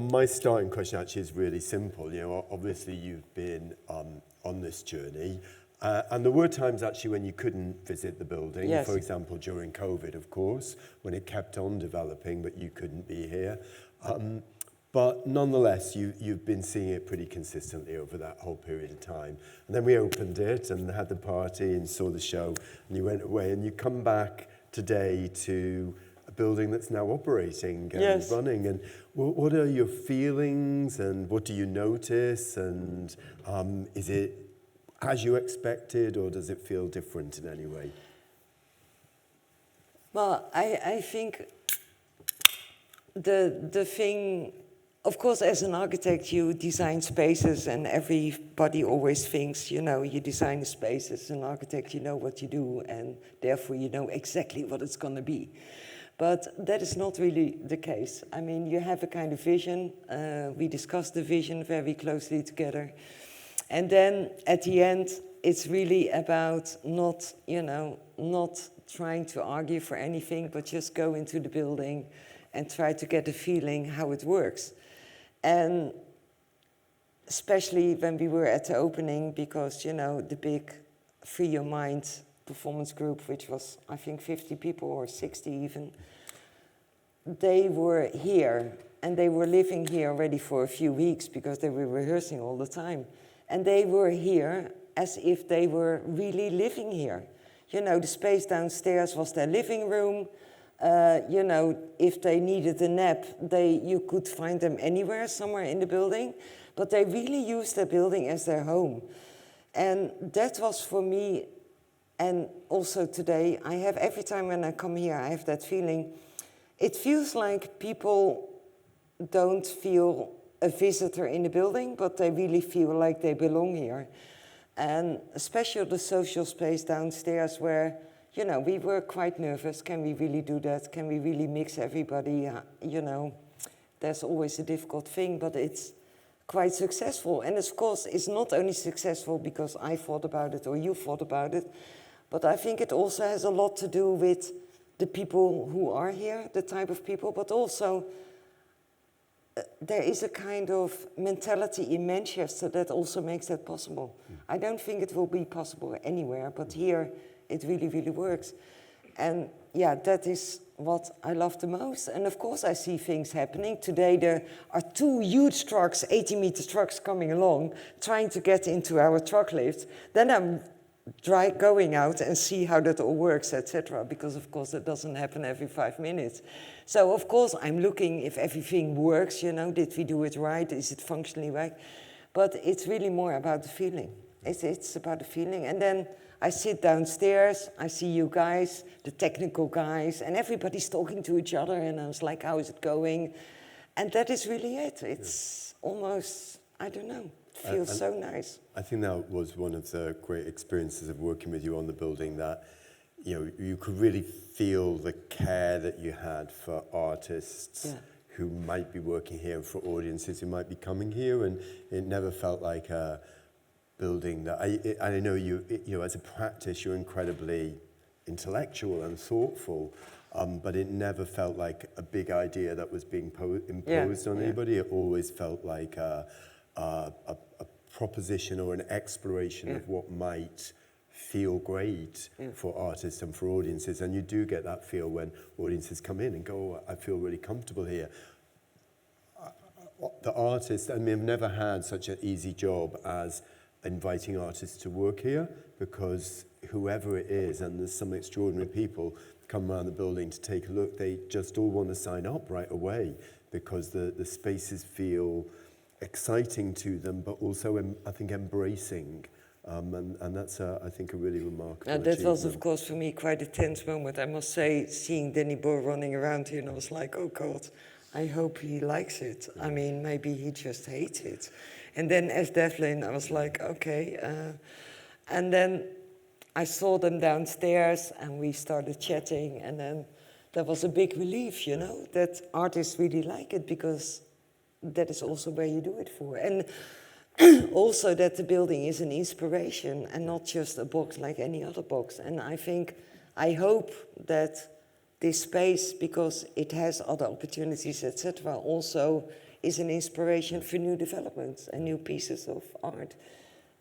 my starting question actually is really simple. You know, obviously you've been on this journey. And there were times actually when you couldn't visit the building, Yes. for example, during COVID, of course, when it kept on developing, but you couldn't be here. But nonetheless, you've been seeing it pretty consistently over that whole period of time. And then we opened it and had the party and saw the show, and you went away, and you come back today to a building that's now operating and Yes. running. And what are your feelings, and what do you notice? And is it as you expected, or does it feel different in any way? Well, I think the thing, of course, as an architect, you design spaces, and everybody always thinks, you know, you design a space as an architect, you know what you do, and therefore you know exactly what it's going to be. But that is not really the case. I mean, you have a kind of vision. We discussed the vision very closely together. And then at the end, it's really about not trying to argue for anything, but just go into the building and try to get a feeling how it works. And especially when we were at the opening, because, you know, the big Free Your Mind performance group, which was, I think, 50 people or 60 even, they were here, and they were living here already for a few weeks because they were rehearsing all the time. And they were here as if they were really living here. You know, the space downstairs was their living room. You know, if they needed a nap, you could find them anywhere, somewhere in the building. But they really used their building as their home. And that was for me, and also today, every time when I come here, I have that feeling. It feels like people don't feel a visitor in the building, but they really feel like they belong here. And especially the social space downstairs where, you know, we were quite nervous. Can we really do that? Can we really mix everybody? You know, there's always a difficult thing, but it's quite successful. And of course, it's not only successful because I thought about it or you thought about it, but I think it also has a lot to do with the people who are here, the type of people, but also there is a kind of mentality in Manchester that also makes that possible. I don't think it will be possible anywhere, but here it really, really works. And yeah, that is what I love the most. And of course I see things happening. Today there are 2 huge trucks, 80-meter trucks coming along, trying to get into our truck lift. Then I'm going out and see how that all works, etc. Because of course that doesn't happen every 5 minutes. So of course I'm looking if everything works, you know, did we do it right? Is it functionally right? But it's really more about the feeling. It's about the feeling. And then I sit downstairs, I see you guys, the technical guys, and everybody's talking to each other, and I was like, how is it going? And that is really it. It's almost, I don't know, it feels so nice. I think that was one of the great experiences of working with you on the building, that you know, you could really feel the care that you had for artists who might be working here and for audiences who might be coming here, and it never felt like a building that I know you know, as a practice you're incredibly intellectual and thoughtful, but it never felt like a big idea that was being imposed on anybody. It always felt like a proposition or an exploration of what might feel great for artists and for audiences. And you do get that feel when audiences come in and go, oh, I feel really comfortable here. The artists, I mean, I've never had such an easy job as inviting artists to work here, because whoever it is, and there's some extraordinary people come around the building to take a look, they just all want to sign up right away, because the spaces feel exciting to them, but also, I think, embracing. And that's, I think, a really remarkable that achievement. was, of course, for me quite a tense moment, I must say, seeing Danny Boer running around here, and I was like, oh God, I hope he likes it. I mean, maybe he just hates it. And then as Devlin, I was like, okay. And then I saw them downstairs and we started chatting, and then that was a big relief, you know, that artists really like it, because that is also where you do it for. And also that the building is an inspiration and not just a box like any other box. And I hope that this space, because it has other opportunities, etc., also is an inspiration for new developments and new pieces of art.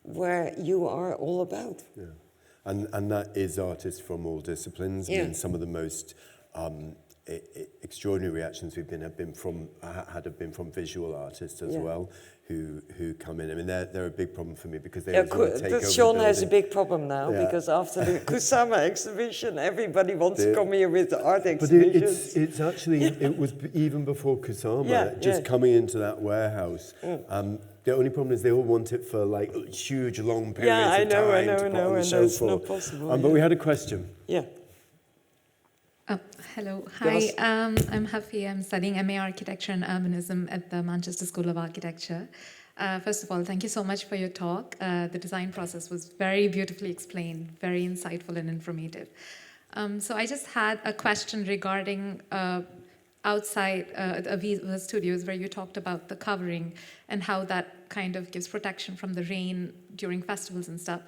where you are all about. Yeah. And that is artists from all disciplines. Yeah. I mean, some of the most extraordinary reactions we've been have been from visual artists as well, who come in. I mean, they're a big problem for me because they sort of take over Sean the has a building. big problem now because after the Kusama exhibition, everybody wants to come here with the art But exhibitions. it's actually, it was even before Kusama, coming into that warehouse. The only problem is they all want it for like huge, long periods of time to put on the show it's for. not possible. But we had a question. Yeah. Hello, hi, I'm Hafi, I'm studying MA Architecture and Urbanism at the Manchester School of Architecture. First of all, thank you so much for your talk. The design process was very beautifully explained, very insightful and informative. So I just had a question regarding outside Aviva Studios, where you talked about the covering and how that kind of gives protection from the rain during festivals and stuff.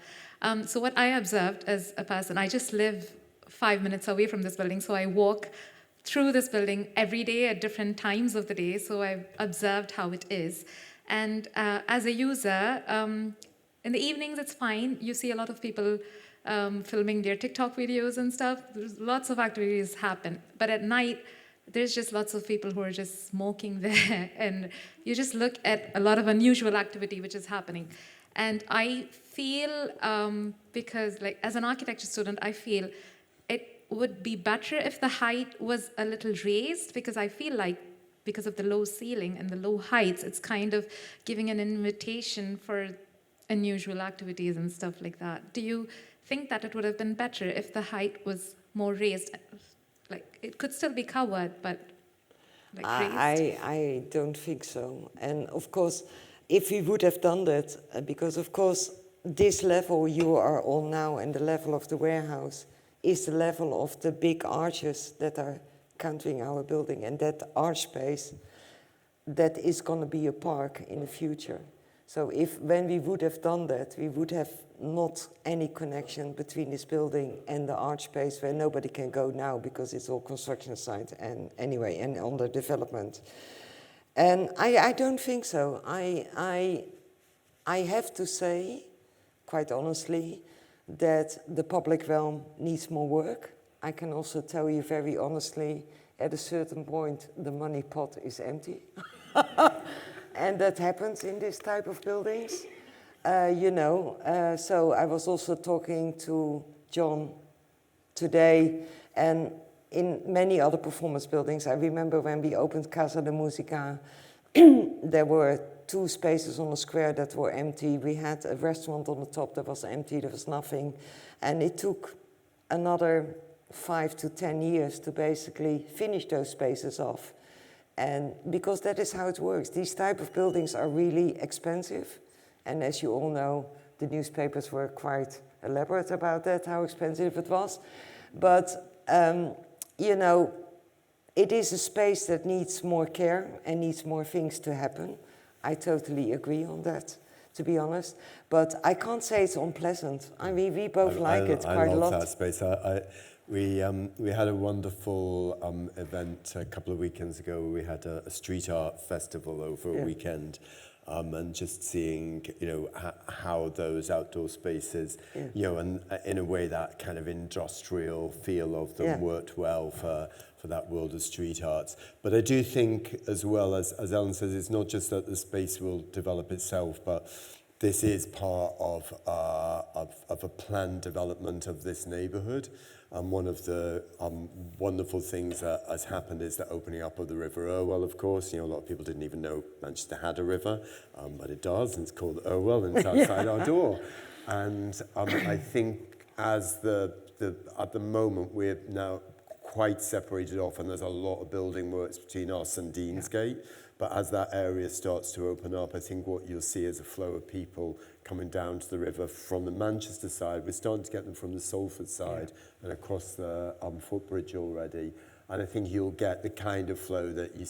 So what I observed as a person, I just live 5 minutes away from this building, so I walk through this building every day at different times of the day, so I've observed how it is. And as a user, in the evenings it's fine. You see a lot of people filming their TikTok videos and stuff. There's lots of activities happen. But at night, there's just lots of people who are just smoking there. And you just look at a lot of unusual activity which is happening. And I feel, because like as an architecture student, I feel it would be better if the height was a little raised, because I feel like because of the low ceiling and the low heights, it's kind of giving an invitation for unusual activities and stuff like that. Do you think that it would have been better if the height was more raised? Like, it could still be covered, but like raised? I don't think so. And of course, if we would have done that, because of course, this level you are on now and the level of the warehouse is the level of the big arches that are countering our building, and that arch space, that is going to be a park in the future. So when we would have done that, we would have not any connection between this building and the arch space where nobody can go now because it's all construction site and anyway, and under development. And I don't think so. I have to say, quite honestly, that the public realm needs more work. I can also tell you very honestly, at a certain point, the money pot is empty. And that happens in this type of buildings, So I was also talking to John today, and in many other performance buildings, I remember when we opened Casa de Musica, there were 2 spaces on the square that were empty. We had a restaurant on the top that was empty, there was nothing. And it took another 5 to 10 years to basically finish those spaces off. And because that is how it works. These type of buildings are really expensive. And as you all know, the newspapers were quite elaborate about that, how expensive it was. But, it is a space that needs more care and needs more things to happen. I totally agree on that, to be honest. But I can't say it's unpleasant. I mean, we both like it quite a lot. I love that space. We had a wonderful event a couple of weekends ago where we had a street art festival over a weekend, and just seeing, how those outdoor spaces, and in a way that kind of industrial feel of them worked well for that world of street arts. But I do think, as well, as Ellen says, it's not just that the space will develop itself, but this is part of a planned development of this neighbourhood. One of the wonderful things that has happened is the opening up of the River Irwell, of course. A lot of people didn't even know Manchester had a river, but it does, and it's called Irwell, and it's outside our door. And I think as at the moment, we're now quite separated off, and there's a lot of building works between us and Deansgate. But as that area starts to open up, I think what you'll see is a flow of people coming down to the river from the Manchester side. We're starting to get them from the Salford side and across the footbridge already. And I think you'll get the kind of flow that you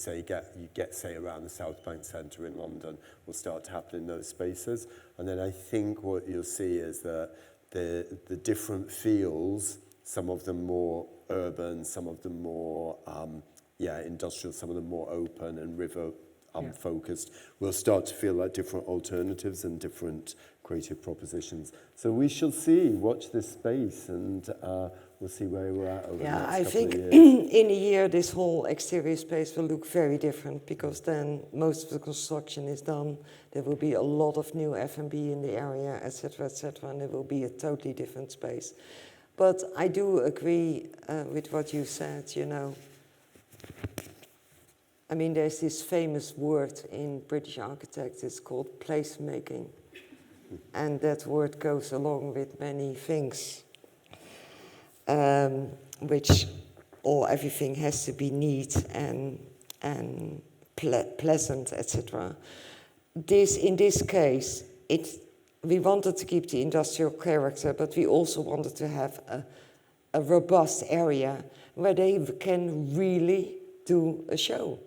get, say, around the South Bank Centre in London will start to happen in those spaces. And then I think what you'll see is that the different feels, some of them more urban, some of them more industrial, some of them more open, and river focused, we'll start to feel like different alternatives and different creative propositions. So we shall see, watch this space, and we'll see where we're at over the next I couple think of years. in a year this whole exterior space will look very different, because then most of the construction is done. There will be a lot of new F&B in the area, etc., and it will be a totally different space. But I do agree with what you said, you know. I mean, there's this famous word in British architects, it's called placemaking. And that word goes along with many things, which everything has to be neat and pleasant, etc. In this case, we wanted to keep the industrial character, but we also wanted to have a robust area where they can really do a show.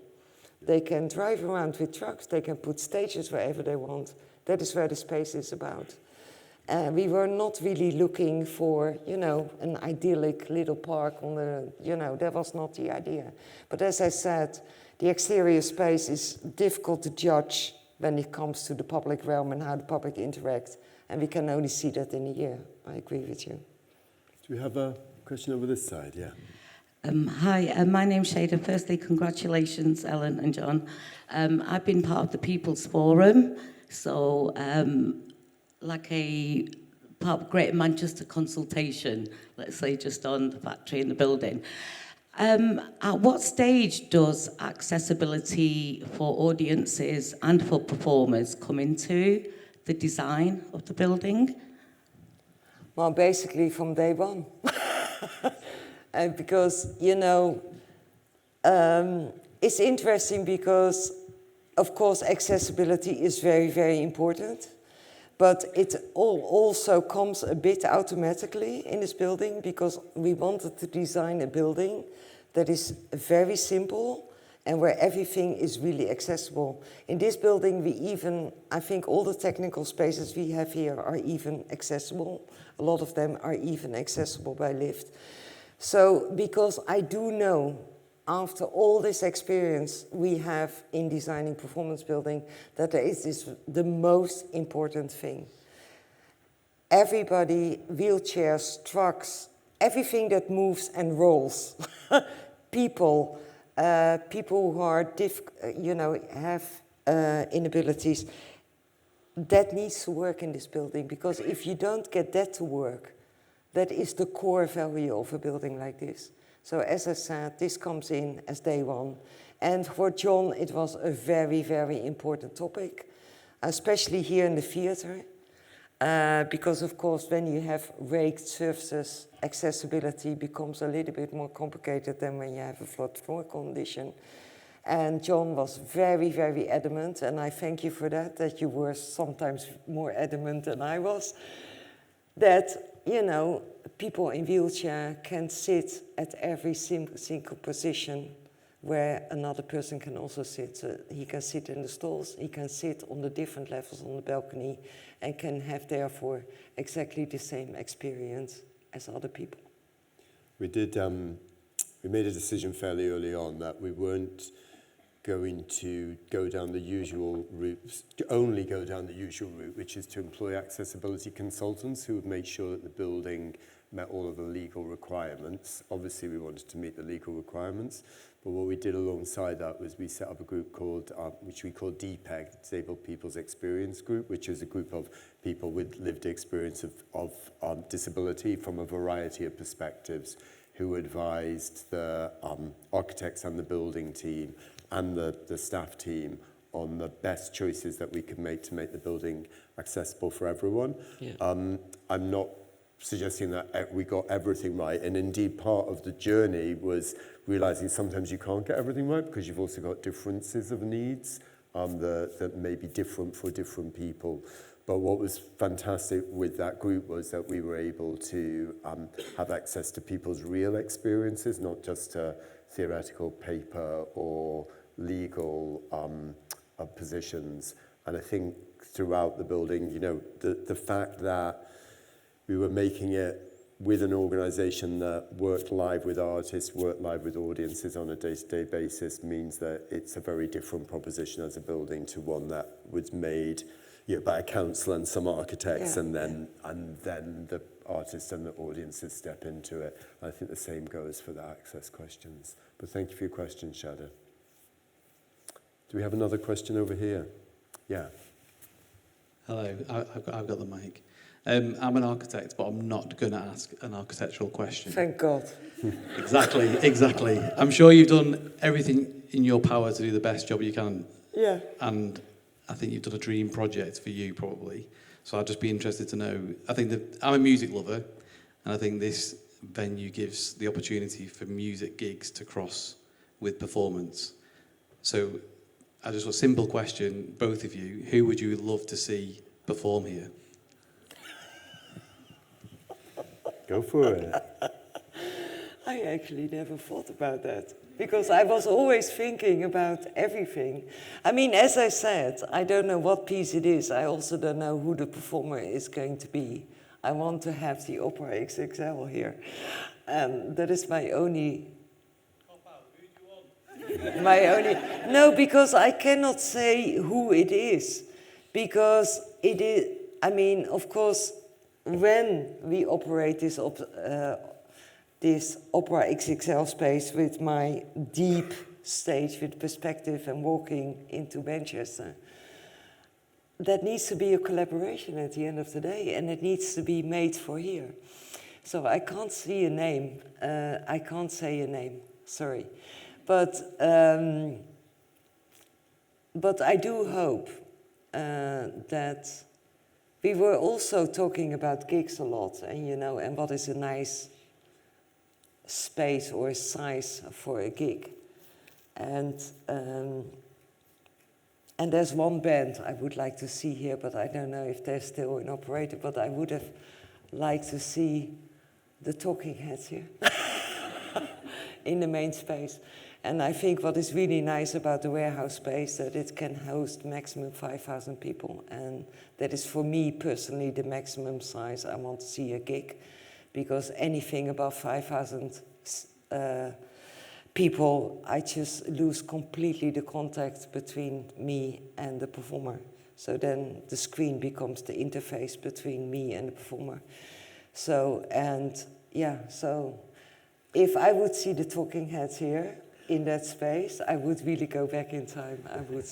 They can drive around with trucks, they can put stages wherever they want. That is where the space is about. We were not really looking for, you know, an idyllic little park on the, you know, that was not the idea. But as I said, the exterior space is difficult to judge when it comes to the public realm and how the public interacts. And we can only see that in a year. I agree with you. Do we have a question over this side? Yeah. Hi, my name's Shada. Firstly, congratulations, Ellen and John. I've been part of the People's Forum, so like a part of Greater Manchester consultation, let's say, just on the factory and the building. At what stage does accessibility for audiences and for performers come into the design of the building? Well, basically from day one. Because, you know, it's interesting because, of course, accessibility is very, very important. But it also comes a bit automatically in this building, because we wanted to design a building that is very simple and where everything is really accessible. In this building, we even, I think all the technical spaces we have here are even accessible. A lot of them are even accessible by lift. So, because I do know, after all this experience we have in designing performance building, that there is the most important thing. Everybody, wheelchairs, trucks, everything that moves and rolls, people who are have inabilities, that needs to work in this building, because if you don't get that to work, that is the core value of a building like this. So as I said, this comes in as day one. And for John, it was a very, very important topic, especially here in the theatre, because of course, when you have raked surfaces, accessibility becomes a little bit more complicated than when you have a flat floor condition. And John was very, very adamant, and I thank you for that you were sometimes more adamant than I was, that, you know, people in wheelchair can sit at every single position where another person can also sit. So he can sit in the stalls, he can sit on the different levels on the balcony, and can have therefore exactly the same experience as other people. We made a decision fairly early on that we weren't going to go down the usual route, only go down the usual route, which is to employ accessibility consultants who would make sure that the building met all of the legal requirements. Obviously, we wanted to meet the legal requirements, but what we did alongside that was we set up a group called, which we call DPEG, Disabled People's Experience Group, which is a group of people with lived experience of disability from a variety of perspectives, who advised the architects and the building team and the staff team on the best choices that we could make to make the building accessible for everyone. Yeah. I'm not suggesting that we got everything right, and indeed part of the journey was realizing sometimes you can't get everything right, because you've also got differences of needs that may be different for different people. But what was fantastic with that group was that we were able to have access to people's real experiences, not just theoretical paper or legal positions. And I think throughout the building, you know, the fact that we were making it with an organisation that worked live with artists, worked live with audiences on a day-to-day basis means that it's a very different proposition as a building to one that was made by a council and some architects, and then the artists and the audiences step into it. I think the same goes for the access questions. But thank you for your question, Shada. Do we have another question over here? Yeah. Hello, I've got the mic. I'm an architect, but I'm not going to ask an architectural question. Thank God. Exactly. I'm sure you've done everything in your power to do the best job you can. Yeah. And I think you've done a dream project for you, probably. So I'd just be interested to know, I think that I'm a music lover, and I think this venue gives the opportunity for music gigs to cross with performance. So I just a simple question, both of you, who would you love to see perform here? Go for it. I actually never thought about that, because I was always thinking about everything. I mean, as I said, I don't know what piece it is. I also don't know who the performer is going to be. I want to have the Opera XXL here. That is my only... No, because I cannot say who it is. Because it is, I mean, of course, when we operate this Opera XXL space with my deep stage with perspective and walking into Manchester, that needs to be a collaboration at the end of the day, and it needs to be made for here. So I can't see a name. I can't say a name, sorry. But I do hope that we were also talking about gigs a lot, and and what is a nice space or size for a gig. And there's one band I would like to see here, but I don't know if they're still in operator, but I would have liked to see the Talking Heads here in the main space. And I think what is really nice about the warehouse space, that it can host maximum 5,000 people. And that is, for me personally, the maximum size I want to see a gig. Because anything above 5,000 people, I just lose completely the contact between me and the performer. So then the screen becomes the interface between me and the performer. So, so if I would see the Talking Heads here, in that space, I would really go back in time. I would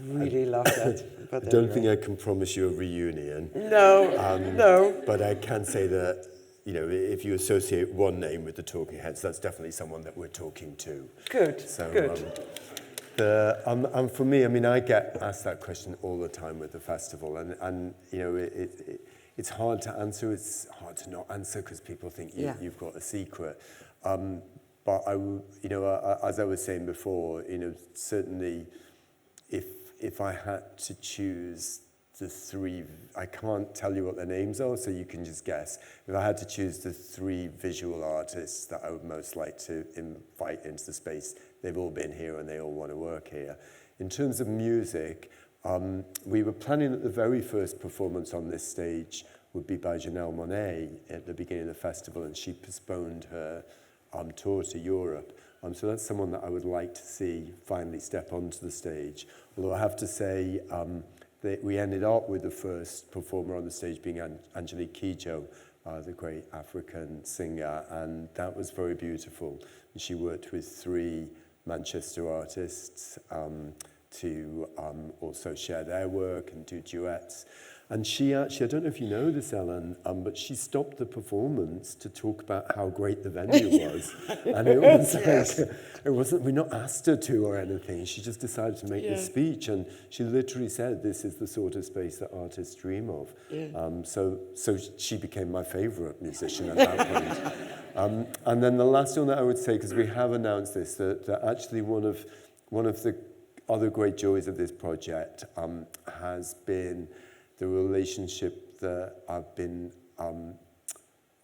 really love that. But I don't think I can promise you a reunion. No, no. But I can say that, if you associate one name with the Talking Heads, that's definitely someone that we're talking to. Good, so, good. And for me, I mean, I get asked that question all the time with the festival, and it's hard to answer. It's hard to not answer because people think you've got a secret. But as I was saying before, certainly, if I had to choose the three, I can't tell you what their names are, so you can just guess. If I had to choose the three visual artists that I would most like to invite into the space, they've all been here and they all want to work here. In terms of music, we were planning that the very first performance on this stage would be by Janelle Monáe at the beginning of the festival, and she postponed her tour to Europe. So that's someone that I would like to see finally step onto the stage. Although I have to say that we ended up with the first performer on the stage being Angelique Kidjo, the great African singer, and that was very beautiful. And she worked with 3 Manchester artists to also share their work and do duets. And she actually, I don't know if you know this, Ellen, but she stopped the performance to talk about how great the venue was. And it was it wasn't, we're not asked her to or anything. She just decided to make this speech, and she literally said, this is the sort of space that artists dream of. So she became my favorite musician at that point. And then the last one that I would say, because we have announced this, that actually one of the other great joys of this project has been the relationship that I've been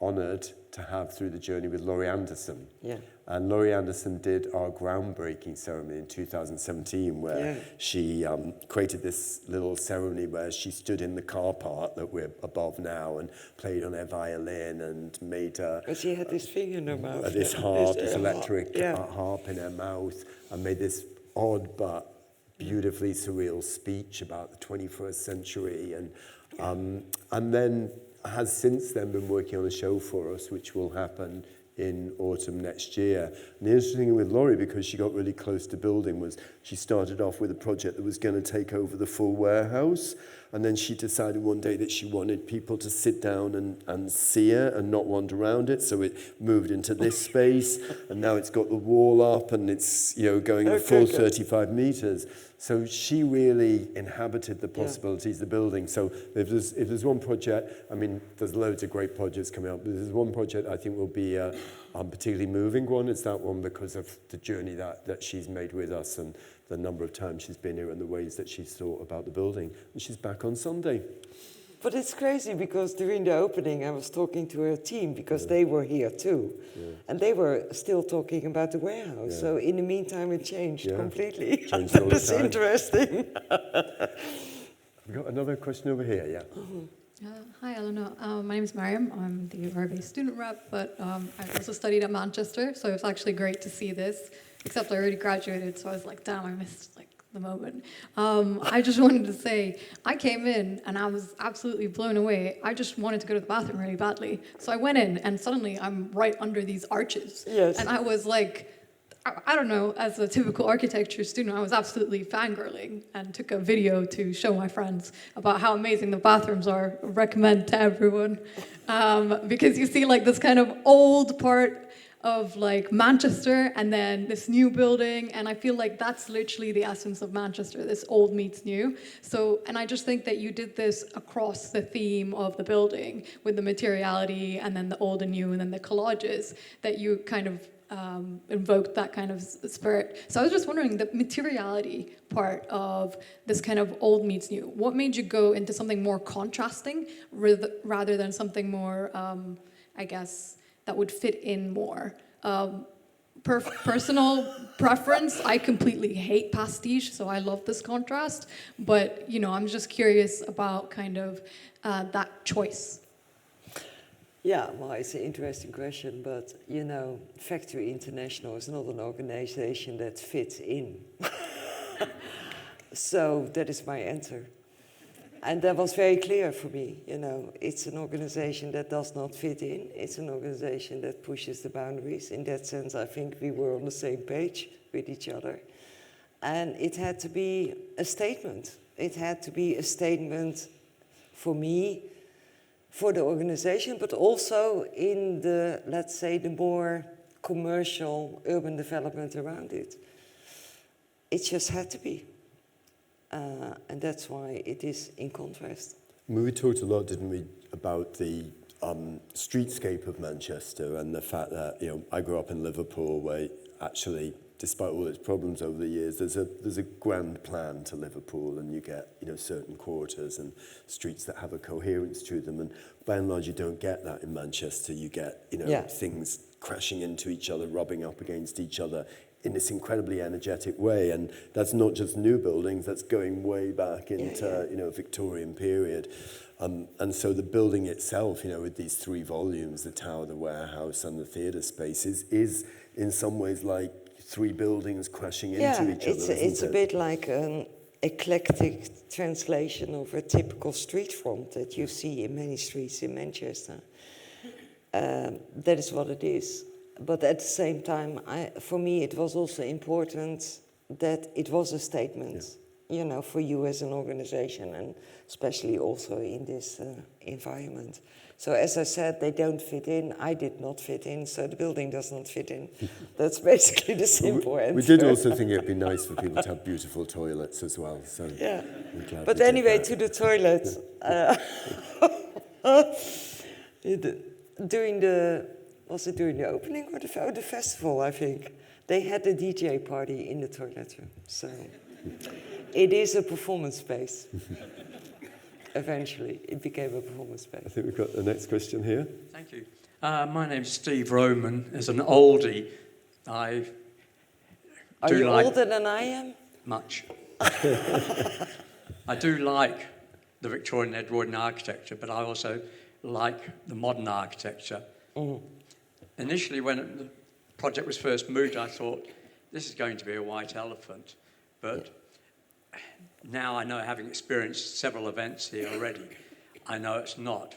honoured to have through the journey with Laurie Anderson. Yeah. And Laurie Anderson did our groundbreaking ceremony in 2017 where she created this little ceremony where she stood in the car park that we're above now and played on her violin and made But she had this thing in her mouth. this harp, this electric harp in her mouth, and made this odd but beautifully surreal speech about the 21st century. And then has since then been working on a show for us, which will happen in autumn next year. And the interesting thing with Laurie, because she got really close to building, was she started off with a project that was going to take over the full warehouse, and then she decided one day that she wanted people to sit down and see it and not wander around it, so it moved into this space, and now it's got the wall up and it's going a full 35 meters. So she really inhabited the possibilities of the building. So if there's one project, I mean, there's loads of great projects coming up, but there's one project I think will be a particularly moving one. It's that one because of the journey that she's made with us and the number of times she's been here and the ways that she's thought about the building. And she's back on Sunday. But it's crazy because during the opening I was talking to her team because they were here too. Yeah. And they were still talking about the warehouse. Yeah. So in the meantime it changed completely. Changed that was interesting. We've got another question over here, Hi, Eleanor. My name is Mariam. I'm the RIBA student rep, but I've also studied at Manchester, so it's actually great to see this, except I already graduated, so I was like, damn, I missed the moment. I just wanted to say, I came in and I was absolutely blown away. I just wanted to go to the bathroom really badly. So I went in and suddenly I'm right under these arches. Yes. And I was like, I don't know, as a typical architecture student, I was absolutely fangirling and took a video to show my friends about how amazing the bathrooms are. I recommend to everyone. Because you see like this kind of old part of like Manchester and then this new building, and I feel like that's literally the essence of Manchester, this old meets new. So, and I just think that you did this across the theme of the building with the materiality and then the old and new and then the collages that you kind of invoked that kind of spirit. So I was just wondering, the materiality part of this kind of old meets new, what made you go into something more contrasting rather than something more, I guess, that would fit in more? Personal preference, I completely hate pastiche, so I love this contrast. But, I'm just curious about kind of that choice. Yeah, well, it's an interesting question, but, Factory International is not an organization that fits in. So that is my answer. And that was very clear for me, It's an organization that does not fit in. It's an organization that pushes the boundaries. In that sense, I think we were on the same page with each other. And it had to be a statement. It had to be a statement for me, for the organization, but also in the, let's say, the more commercial urban development around it. It just had to be. And that's why it is in contrast. We talked a lot, didn't we, about the streetscape of Manchester and the fact that, I grew up in Liverpool where actually, despite all its problems over the years, there's a grand plan to Liverpool, and you get, certain quarters and streets that have a coherence to them. And by and large, you don't get that in Manchester. You get, things crashing into each other, rubbing up against each other in this incredibly energetic way. And that's not just new buildings, that's going way back into, Victorian period. And so the building itself, with these 3 volumes, the tower, the warehouse, and the theatre space, is in some ways like 3 buildings crashing into each other. It's a bit like an eclectic translation of a typical street front that you see in many streets in Manchester. That is what it is. But at the same time, for me, it was also important that it was a statement, for you as an organization, and especially also in this environment. So as I said, they don't fit in. I did not fit in, so the building does not fit in. That's basically the simple answer. We did also think it'd be nice for people to have beautiful toilets as well. So yeah. But anyway, to the toilet. During the opening or the festival, I think, they had a DJ party in the toilet room. So it is a performance space. Eventually, it became a performance space. I think we've got the next question here. Thank you. My name's Steve Roman. As an oldie, I Are do you like older than I am? much. I do like the Victorian Edwardian architecture, but I also like the modern architecture. Initially, when the project was first moved, I thought, this is going to be a white elephant. But now I know, having experienced several events here already, I know it's not.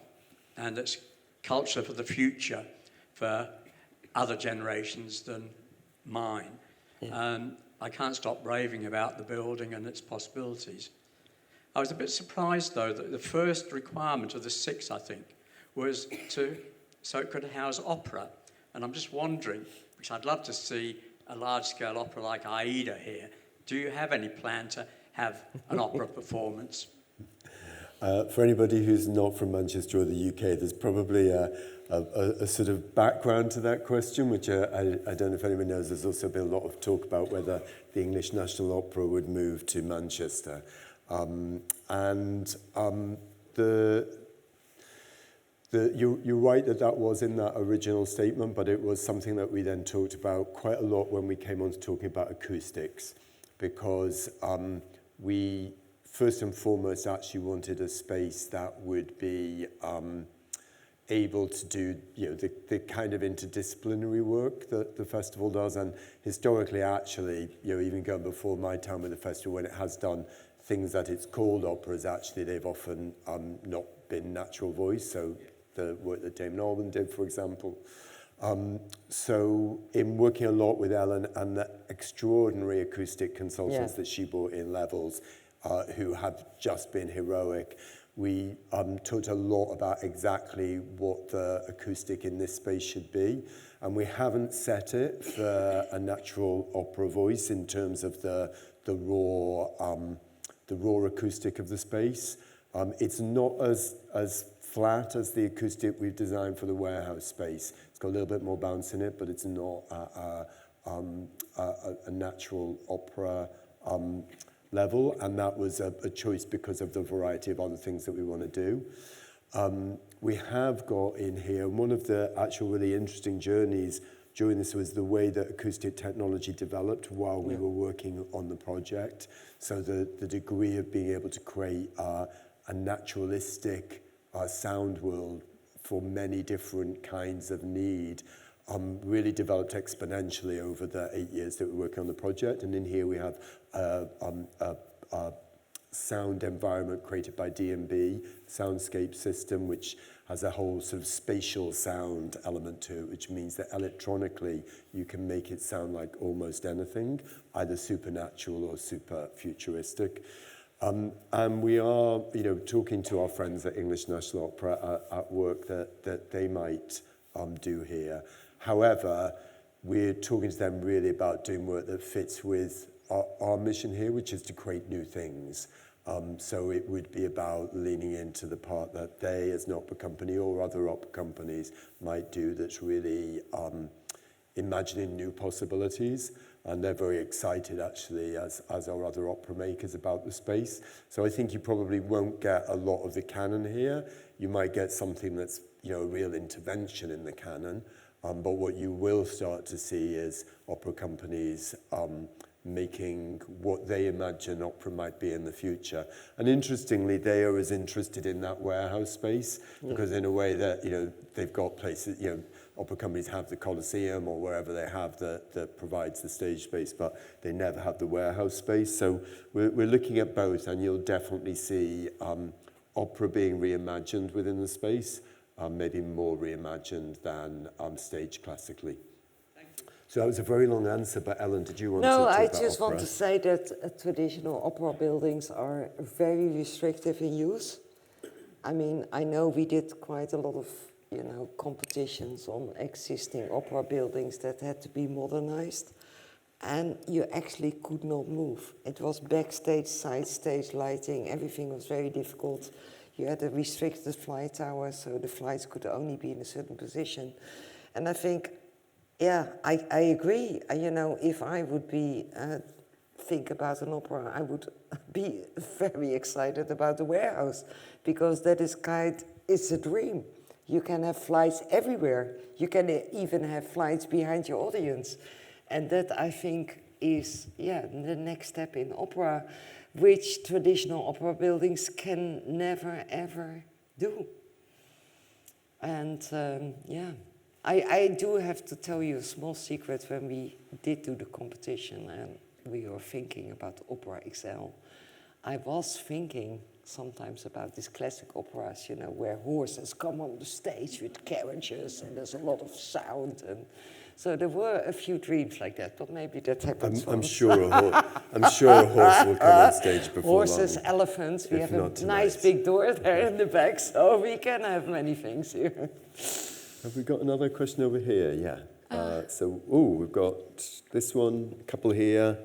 And it's culture for the future for other generations than mine. I can't stop raving about the building and its possibilities. I was a bit surprised, though, that the first requirement of the 6, I think, was so it could house opera. And I'm just wondering, because I'd love to see a large-scale opera like Aida here. Do you have any plan to have an opera performance? For anybody who's not from Manchester or the UK, there's probably a sort of background to that question, which I don't know if anyone knows. There's also been a lot of talk about whether the English National Opera would move to Manchester. You're right that was in that original statement, but it was something that we then talked about quite a lot when we came on to talking about acoustics, because we first and foremost actually wanted a space that would be able to do the kind of interdisciplinary work that the festival does. And historically, actually, even going before my time with the festival, when it has done things that it's called operas, actually they've often not been natural voice. So the work that Dame Norman did, for example. So in working a lot with Ellen and the extraordinary acoustic consultants that she brought in, Levels, who have just been heroic, we talked a lot about exactly what the acoustic in this space should be. And we haven't set it for a natural opera voice in terms of the raw acoustic of the space. It's not as flat as the acoustic we've designed for the warehouse space. It's got a little bit more bounce in it, but it's not a natural opera level, and that was a choice because of the variety of other things that we want to do. We have got in here, one of the actual really interesting journeys during this was the way that acoustic technology developed while we were working on the project. So the degree of being able to create a naturalistic sound world for many different kinds of need really developed exponentially over the 8 years that we were working on the project. And in here we have a sound environment created by D&B, soundscape system, which has a whole sort of spatial sound element to it, which means that electronically you can make it sound like almost anything, either supernatural or super futuristic. And we are, talking to our friends at English National Opera at work that they might do here. However, we're talking to them really about doing work that fits with our mission here, which is to create new things. So it would be about leaning into the part that they, as an opera company or other opera companies, might do that's really imagining new possibilities. And they're very excited, actually, as our other opera makers, about the space. So I think you probably won't get a lot of the canon here. You might get something that's, a real intervention in the canon. But what you will start to see is opera companies making what they imagine opera might be in the future. And interestingly, they are as interested in that warehouse space, because in a way that, they've got places, opera companies have the Colosseum or wherever they have that provides the stage space, but they never have the warehouse space. So we're looking at both, and you'll definitely see opera being reimagined within the space, maybe more reimagined than staged classically. So that was a very long answer, but Ellen, did you want to talk about opera? No, I just want to say that traditional opera buildings are very restrictive in use. I mean, I know we did quite a lot of, competitions on existing opera buildings that had to be modernized, and you actually could not move. It was backstage, side stage lighting, everything was very difficult. You had a restricted flight tower, so the flights could only be in a certain position. And I think, I agree. If I would be think about an opera, I would be very excited about the warehouse, because that is it's a dream. You can have flights everywhere. You can even have flights behind your audience. And that, I think, is the next step in opera, which traditional opera buildings can never, ever do. And I do have to tell you a small secret. When we did do the competition and we were thinking about Opera XL, I was thinking sometimes about these classic operas, you know, where horses come on the stage with carriages and there's a lot of sound. And so there were a few dreams like that, but maybe that happens I'm once. sure a horse will come on stage before Horses, long, elephants, we if have a not nice tonight. big door there in the back, so we can have many things here. Have we got another question over here? Yeah. We've got this one, a couple here,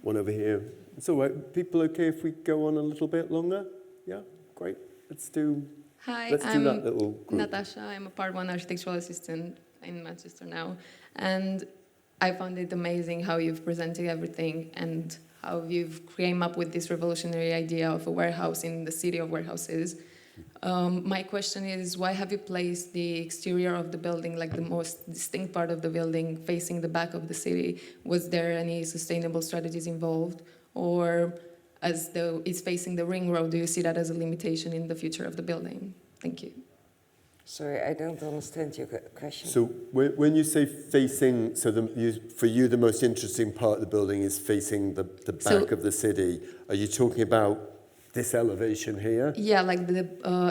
one over here. It's all right. People okay if we go on a little bit longer? Yeah, great. Let's do that little group. Natasha. I'm a Part 1 architectural assistant in Manchester now. And I found it amazing how you've presented everything and how you've came up with this revolutionary idea of a warehouse in the city of warehouses. My question is, why have you placed the exterior of the building, like the most distinct part of the building, facing the back of the city? Was there any sustainable strategies involved? Or as though it's facing the ring road, do you see that as a limitation in the future of the building? Thank you. Sorry, I don't understand your question. So when you say facing, for you the most interesting part of the building is facing the back of the city. Are you talking about this elevation here? Yeah, like the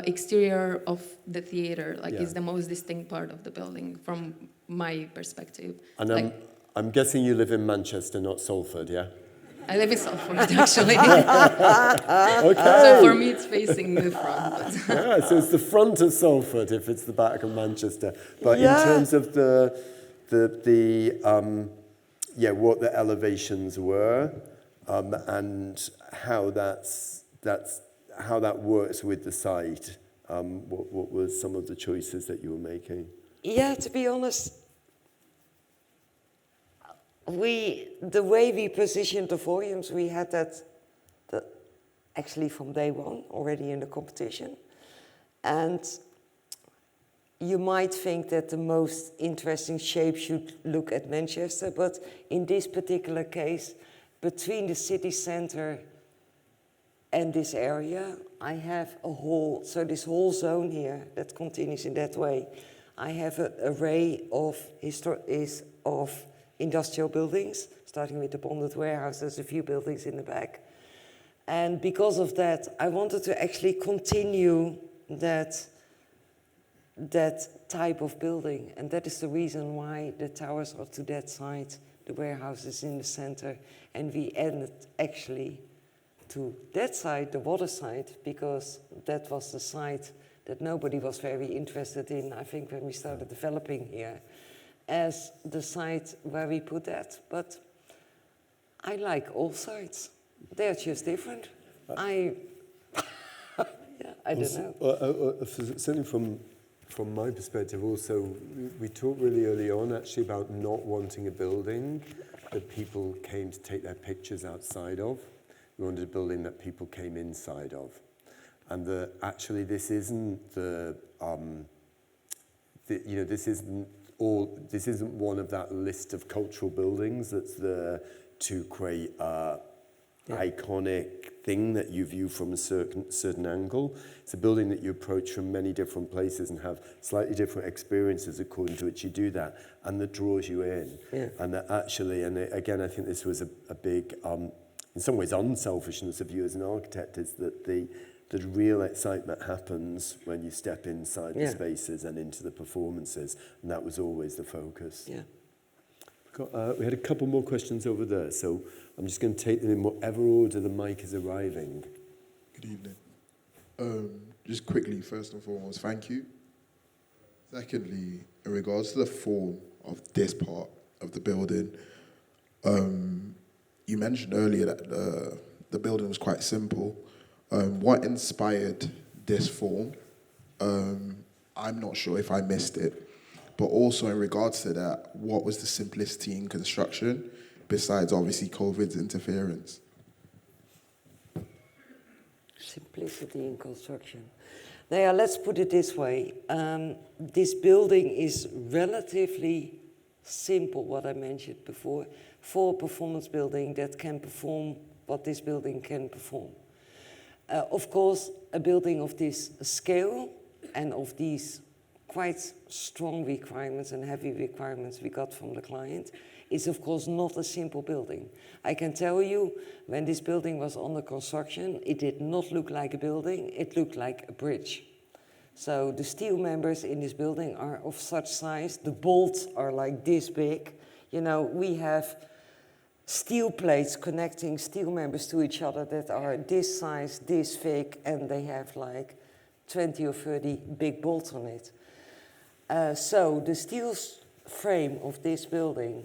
exterior of the theater, is the most distinct part of the building from my perspective. And I'm guessing you live in Manchester, not Salford, yeah? I live in Salford, actually. Okay. So for me, it's facing the front. But Yeah, so it's the front of Salford if it's the back of Manchester. But in terms of what the elevations were, and how that works with the site, what were some of the choices that you were making? Yeah, to be honest, the way we positioned the volumes, we had that actually from day one already in the competition. And you might think that the most interesting shape should look at Manchester, but in this particular case, between the city centre and this area, I have this whole zone here that continues in that way. I have an array of industrial buildings, starting with the bonded warehouse. There's a few buildings in the back. And because of that, I wanted to actually continue that type of building. And that is the reason why the towers are to that side, the warehouse is in the center, and we ended actually to that side, the water side, because that was the side that nobody was very interested in, I think, when we started developing here, as the site where we put that. But I like all sites. They're just different. I don't know. Certainly from my perspective also, we talked really early on actually about not wanting a building that people came to take their pictures outside of. We wanted a building that people came inside of. And actually this isn't this isn't one of that list of cultural buildings that's there to create a iconic thing that you view from a certain angle. It's a building that you approach from many different places and have slightly different experiences according to which you do that, and that draws you in. Yeah. And that actually, again, I think this was a big, in some ways, unselfishness of you as an architect, is that the real excitement happens when you step inside the spaces and into the performances, and that was always the focus. Yeah. We had a couple more questions over there, so I'm just going to take them in whatever order the mic is arriving. Good evening. Just quickly, first and foremost, thank you. Secondly, in regards to the form of this part of the building, you mentioned earlier that the building was quite simple. What inspired this form? I'm not sure if I missed it. But also in regards to that, what was the simplicity in construction, besides obviously COVID's interference? Simplicity in construction. Now, let's put it this way. This building is relatively simple, what I mentioned before, for a performance building that can perform what this building can perform. Of course, a building of this scale and of these quite strong requirements and heavy requirements we got from the client is of course not a simple building. I can tell you, when this building was under construction, it did not look like a building, it looked like a bridge. So the steel members in this building are of such size, the bolts are like this big. You know, we have steel plates connecting steel members to each other that are this size, this thick, and they have like 20 or 30 big bolts on it. So the steel frame of this building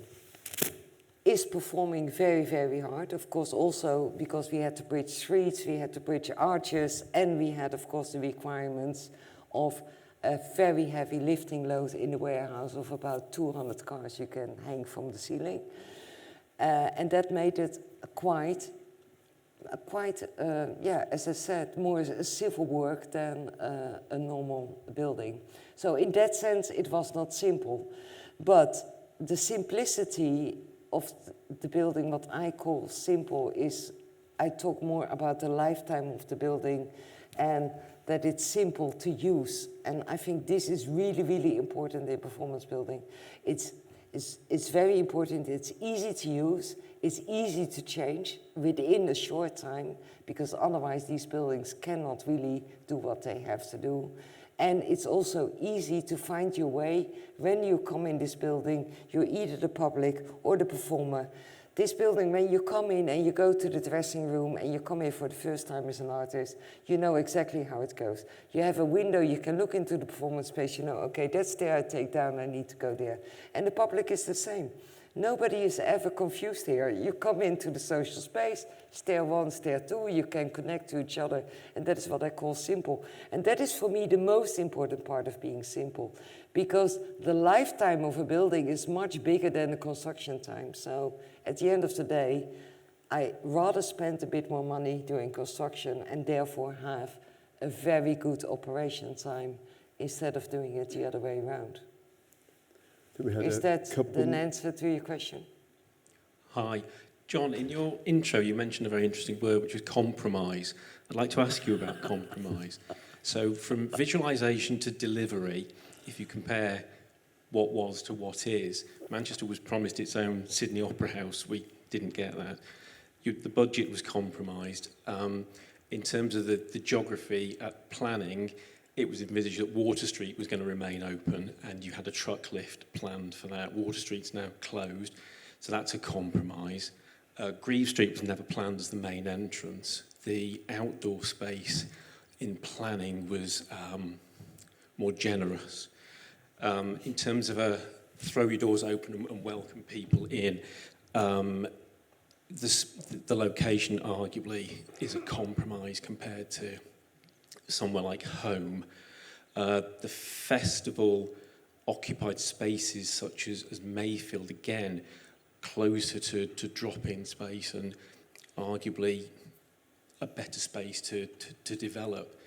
is performing very, very hard. Of course, also because we had to bridge streets, we had to bridge arches, and we had, of course, the requirements of a very heavy lifting load in the warehouse of about 200 cars you can hang from the ceiling. And that made it quite, as I said, more a civil work than a normal building. So in that sense, it was not simple. But the simplicity of the building, what I call simple, is I talk more about the lifetime of the building and that it's simple to use. And I think this is really, really important in performance building. It's very important, it's easy to use, it's easy to change within a short time, because otherwise these buildings cannot really do what they have to do. And it's also easy to find your way when you come in this building. You're either the public or the performer. This building, when you come in and you go to the dressing room and you come here for the first time as an artist, you know exactly how it goes. You have a window, you can look into the performance space, you know, okay, that's there, I take down, I need to go there. And the public is the same. Nobody is ever confused here. You come into the social space, stair 1, stair 2, you can connect to each other, and that is what I call simple. And that is for me the most important part of being simple, because the lifetime of a building is much bigger than the construction time. So at the end of the day, I rather spend a bit more money doing construction and therefore have a very good operation time instead of doing it the other way around. Is that an answer to your question? Hi. John, in your intro, you mentioned a very interesting word, which was compromise. I'd like to ask you about compromise. So from visualisation to delivery, if you compare what was to what is, Manchester was promised its own Sydney Opera House. We didn't get that. The budget was compromised. In terms of the geography at planning, it was envisaged that Water Street was going to remain open, and you had a truck lift planned for that. Water Street's now closed, so that's a compromise. Greve Street was never planned as the main entrance. The outdoor space in planning was more generous. In terms of throw your doors open and welcome people in, the location arguably is a compromise compared to somewhere like home. The festival occupied spaces such as Mayfield, again, closer to drop-in space and arguably a better space to develop.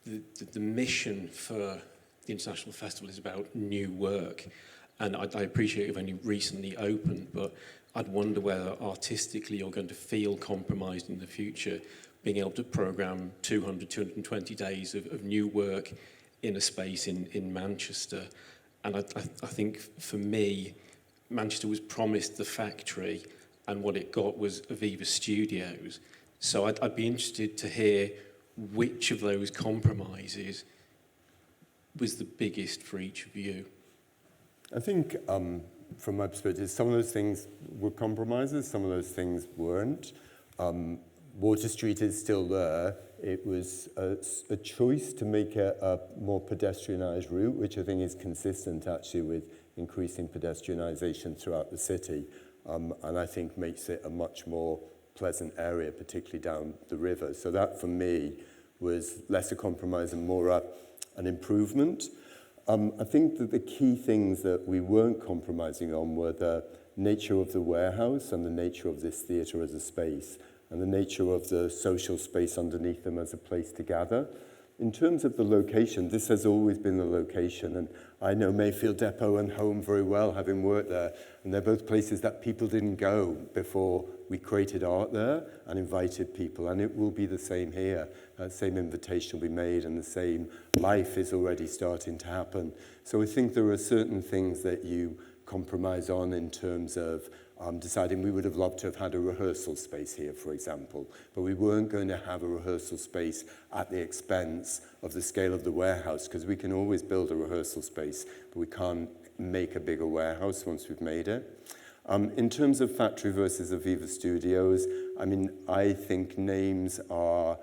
The mission for the International Festival is about new work, and I appreciate you've only recently opened, but I'd wonder whether artistically you're going to feel compromised in the future, being able to programme 200, 220 days of new work in a space in Manchester. And I think for me, Manchester was promised the factory, and what it got was Aviva Studios. So I'd be interested to hear which of those compromises was the biggest for each of you. I think from my perspective, some of those things were compromises, some of those things weren't. Water Street is still there. It was a choice to make a more pedestrianised route, which I think is consistent actually with increasing pedestrianisation throughout the city, and I think makes it a much more pleasant area, particularly down the river. So that for me was less a compromise and more an improvement. I think that the key things that we weren't compromising on were the nature of the warehouse and the nature of this theatre as a space, and the nature of the social space underneath them as a place to gather. In terms of the location, this has always been the location, and I know Mayfield Depot and Home very well, having worked there, and they're both places that people didn't go before we created art there and invited people, and it will be the same here. That same invitation will be made, and the same life is already starting to happen. So I think there are certain things that you compromise on in terms of deciding we would have loved to have had a rehearsal space here, for example, but we weren't going to have a rehearsal space at the expense of the scale of the warehouse, because we can always build a rehearsal space, but we can't make a bigger warehouse once we've made it. In terms of factory versus Aviva Studios, I mean, I think names are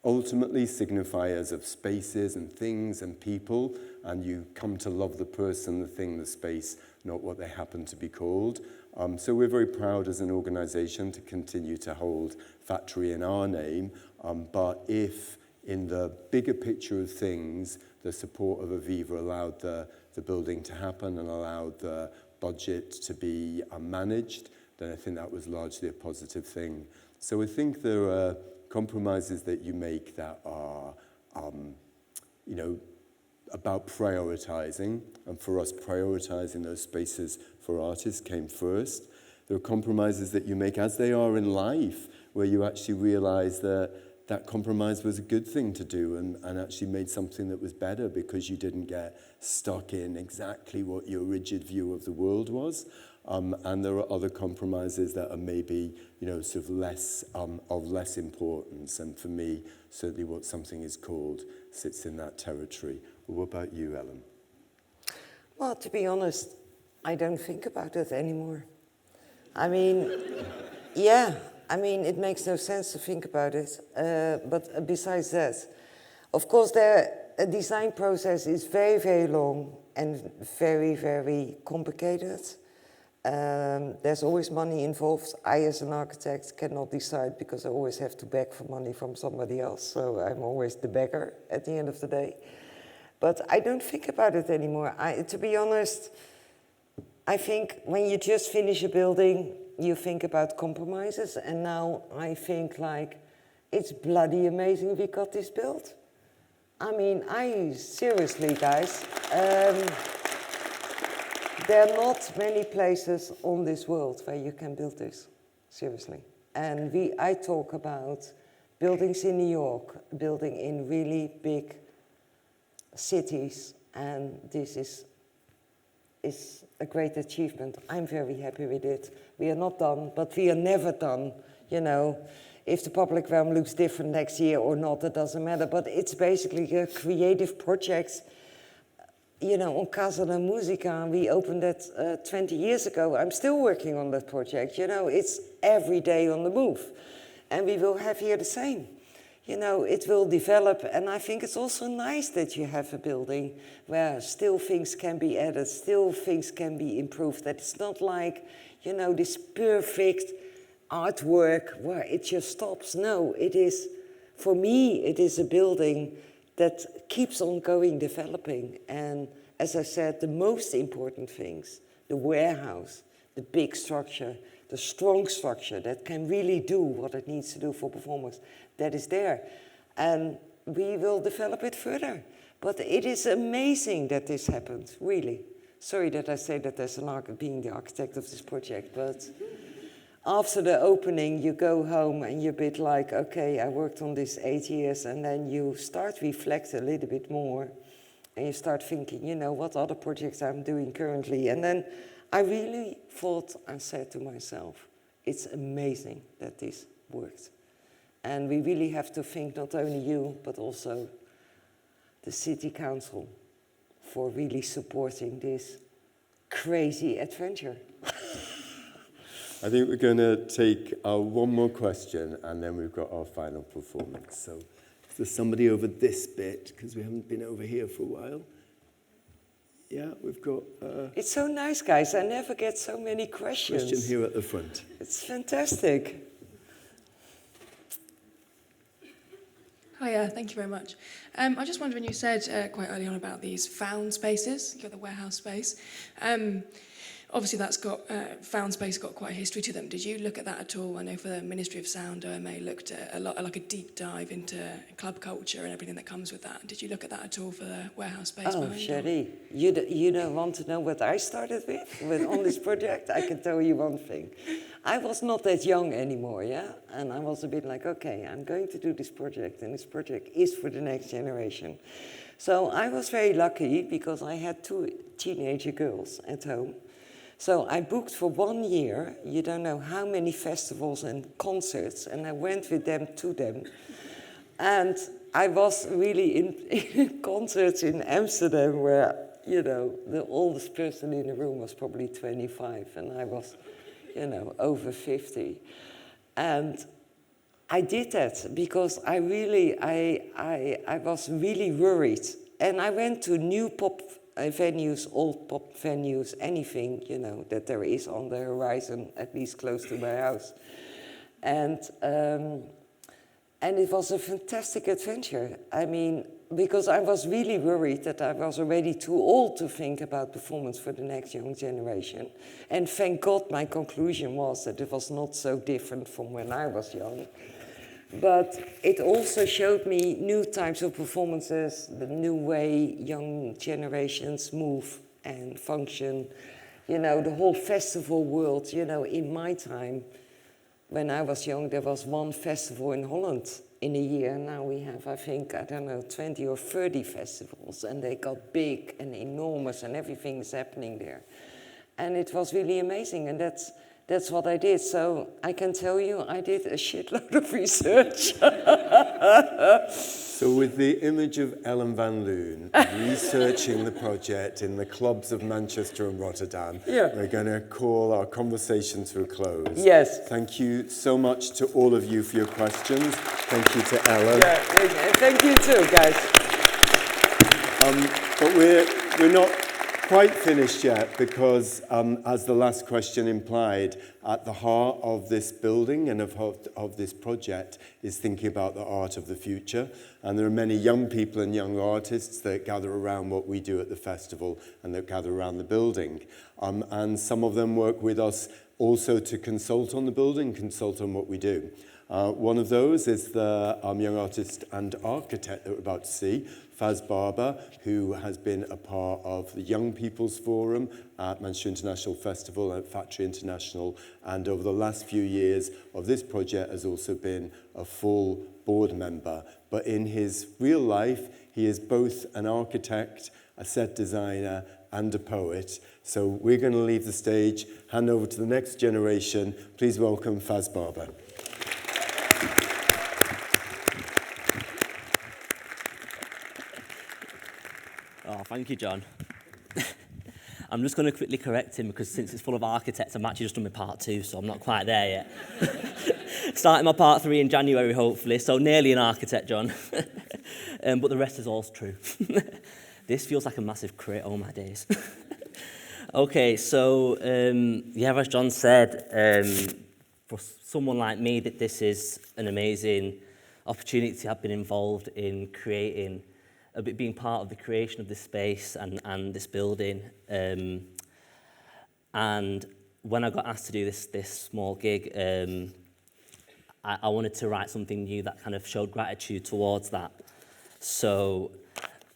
ultimately signifiers of spaces and things and people, and you come to love the person, the thing, the space, not what they happen to be called. So we're very proud as an organisation to continue to hold factory in our name, but if in the bigger picture of things, the support of Aviva allowed the building to happen and allowed the budget to be managed, then I think that was largely a positive thing. So I think there are compromises that you make that are, you know, about prioritising, and for us prioritising those spaces for artists came first. There are compromises that you make, as they are in life, where you actually realise that that compromise was a good thing to do and actually made something that was better because you didn't get stuck in exactly what your rigid view of the world was. And there are other compromises that are maybe, you know, sort of less of less importance. And for me, certainly what something is called sits in that territory. Well, what about you, Ellen? Well, to be honest, I don't think about it anymore. I mean, yeah, I mean, it makes no sense to think about it. But besides that, of course, a design process is very, very long and very, very complicated. There's always money involved. I, as an architect, cannot decide because I always have to beg for money from somebody else. So I'm always the beggar at the end of the day. But I don't think about it anymore. To be honest, I think when you just finish a building, you think about compromises. And now I think, like, it's bloody amazing we got this built. I mean, seriously, guys, there are not many places on this world where you can build this, seriously. And I talk about buildings in New York, building in really big cities, and this is a great achievement. I'm very happy with it. We are not done, but we are never done, you know. If the public realm looks different next year or not, it doesn't matter. But it's basically a creative project. You know, on Casa da Musica, we opened that 20 years ago. I'm still working on that project. You know, it's every day on the move. And we will have here the same. You know, it will develop. And I think it's also nice that you have a building where still things can be added, still things can be improved. That it's not like, you know, this perfect artwork where it just stops. No, it is, for me, it is a building that keeps on going, developing. And as I said, the most important things, the warehouse, the big structure, the strong structure that can really do what it needs to do for performers, that is there. And we will develop it further. But it is amazing that this happened, really. Sorry that I say that as being the architect of this project, but after the opening, you go home and you're a bit like, okay, I worked on this 8 years, and then you start to reflect a little bit more, and you start thinking, you know, what other projects I'm doing currently. And then I really thought and said to myself, it's amazing that this worked. And we really have to thank not only you, but also the City Council for really supporting this crazy adventure. I think we're going to take one more question, and then we've got our final performance. So if there's somebody over this bit, because we haven't been over here for a while. Yeah, we've got... It's so nice, guys. I never get so many questions. Question here at the front. It's fantastic. Hiya, thank you very much. I just wondered when you said quite early on about these found spaces, you got the warehouse space. Obviously, that's got Found Space got quite a history to them. Did you look at that at all? I know for the Ministry of Sound, OMA looked at a lot, like a deep dive into club culture and everything that comes with that. Did you look at that at all for the warehouse space? Oh, Sherry, you don't want to know what I started with on this project? I can tell you one thing. I was not that young anymore, yeah? And I was a bit like, okay, I'm going to do this project, and this project is for the next generation. So I was very lucky because I had 2 teenager girls at home. So I booked for 1 year, you don't know how many festivals and concerts, and I went with them to them. And I was really in concerts in Amsterdam where, you know, the oldest person in the room was probably 25 and I was, you know, over 50. And I did that because I was really worried. And I went to new pop venues, old pop venues, anything, you know, that there is on the horizon, at least close to my house. And it was a fantastic adventure. I mean, because I was really worried that I was already too old to think about performance for the next young generation. And thank God my conclusion was that it was not so different from when I was young. But it also showed me new types of performances, the new way young generations move and function. You know, the whole festival world, you know, in my time, when I was young, there was 1 festival in Holland in a year. Now we have, I think, I don't know, 20 or 30 festivals, and they got big and enormous, and everything is happening there. And it was really amazing, and that's what I did. So I can tell you, I did a shitload of research. So with the image of Ellen van Loon researching the project in the clubs of Manchester and Rotterdam, we're going to call our conversation to a close. Yes. Thank you so much to all of you for your questions. Thank you to Ellen. Yeah, thank you too, guys. But we're not quite finished yet because, as the last question implied, at the heart of this building and of this project is thinking about the art of the future. And there are many young people and young artists that gather around what we do at the festival and that gather around the building. And some of them work with us also to consult on the building, consult on what we do. One of those is the young artist and architect that we're about to see, Faz Barber, who has been a part of the Young People's Forum at Manchester International Festival and at Factory International, and over the last few years of this project has also been a full board member. But in his real life, he is both an architect, a set designer, and a poet. So we're going to leave the stage, hand over to the next generation. Please welcome Faz Barber. Oh, thank you, John. I'm just going to quickly correct him because since it's full of architects, I'm actually just done my part 2, so I'm not quite there yet. Starting my part 3 in January, hopefully, so nearly an architect, John. But the rest is all true. This feels like a massive crit, oh my days. Okay, so, yeah, as John said, for someone like me, that this is an amazing opportunity to have been involved in creating being part of the creation of this space and this building. And when I got asked to do this small gig, I wanted to write something new that kind of showed gratitude towards that. So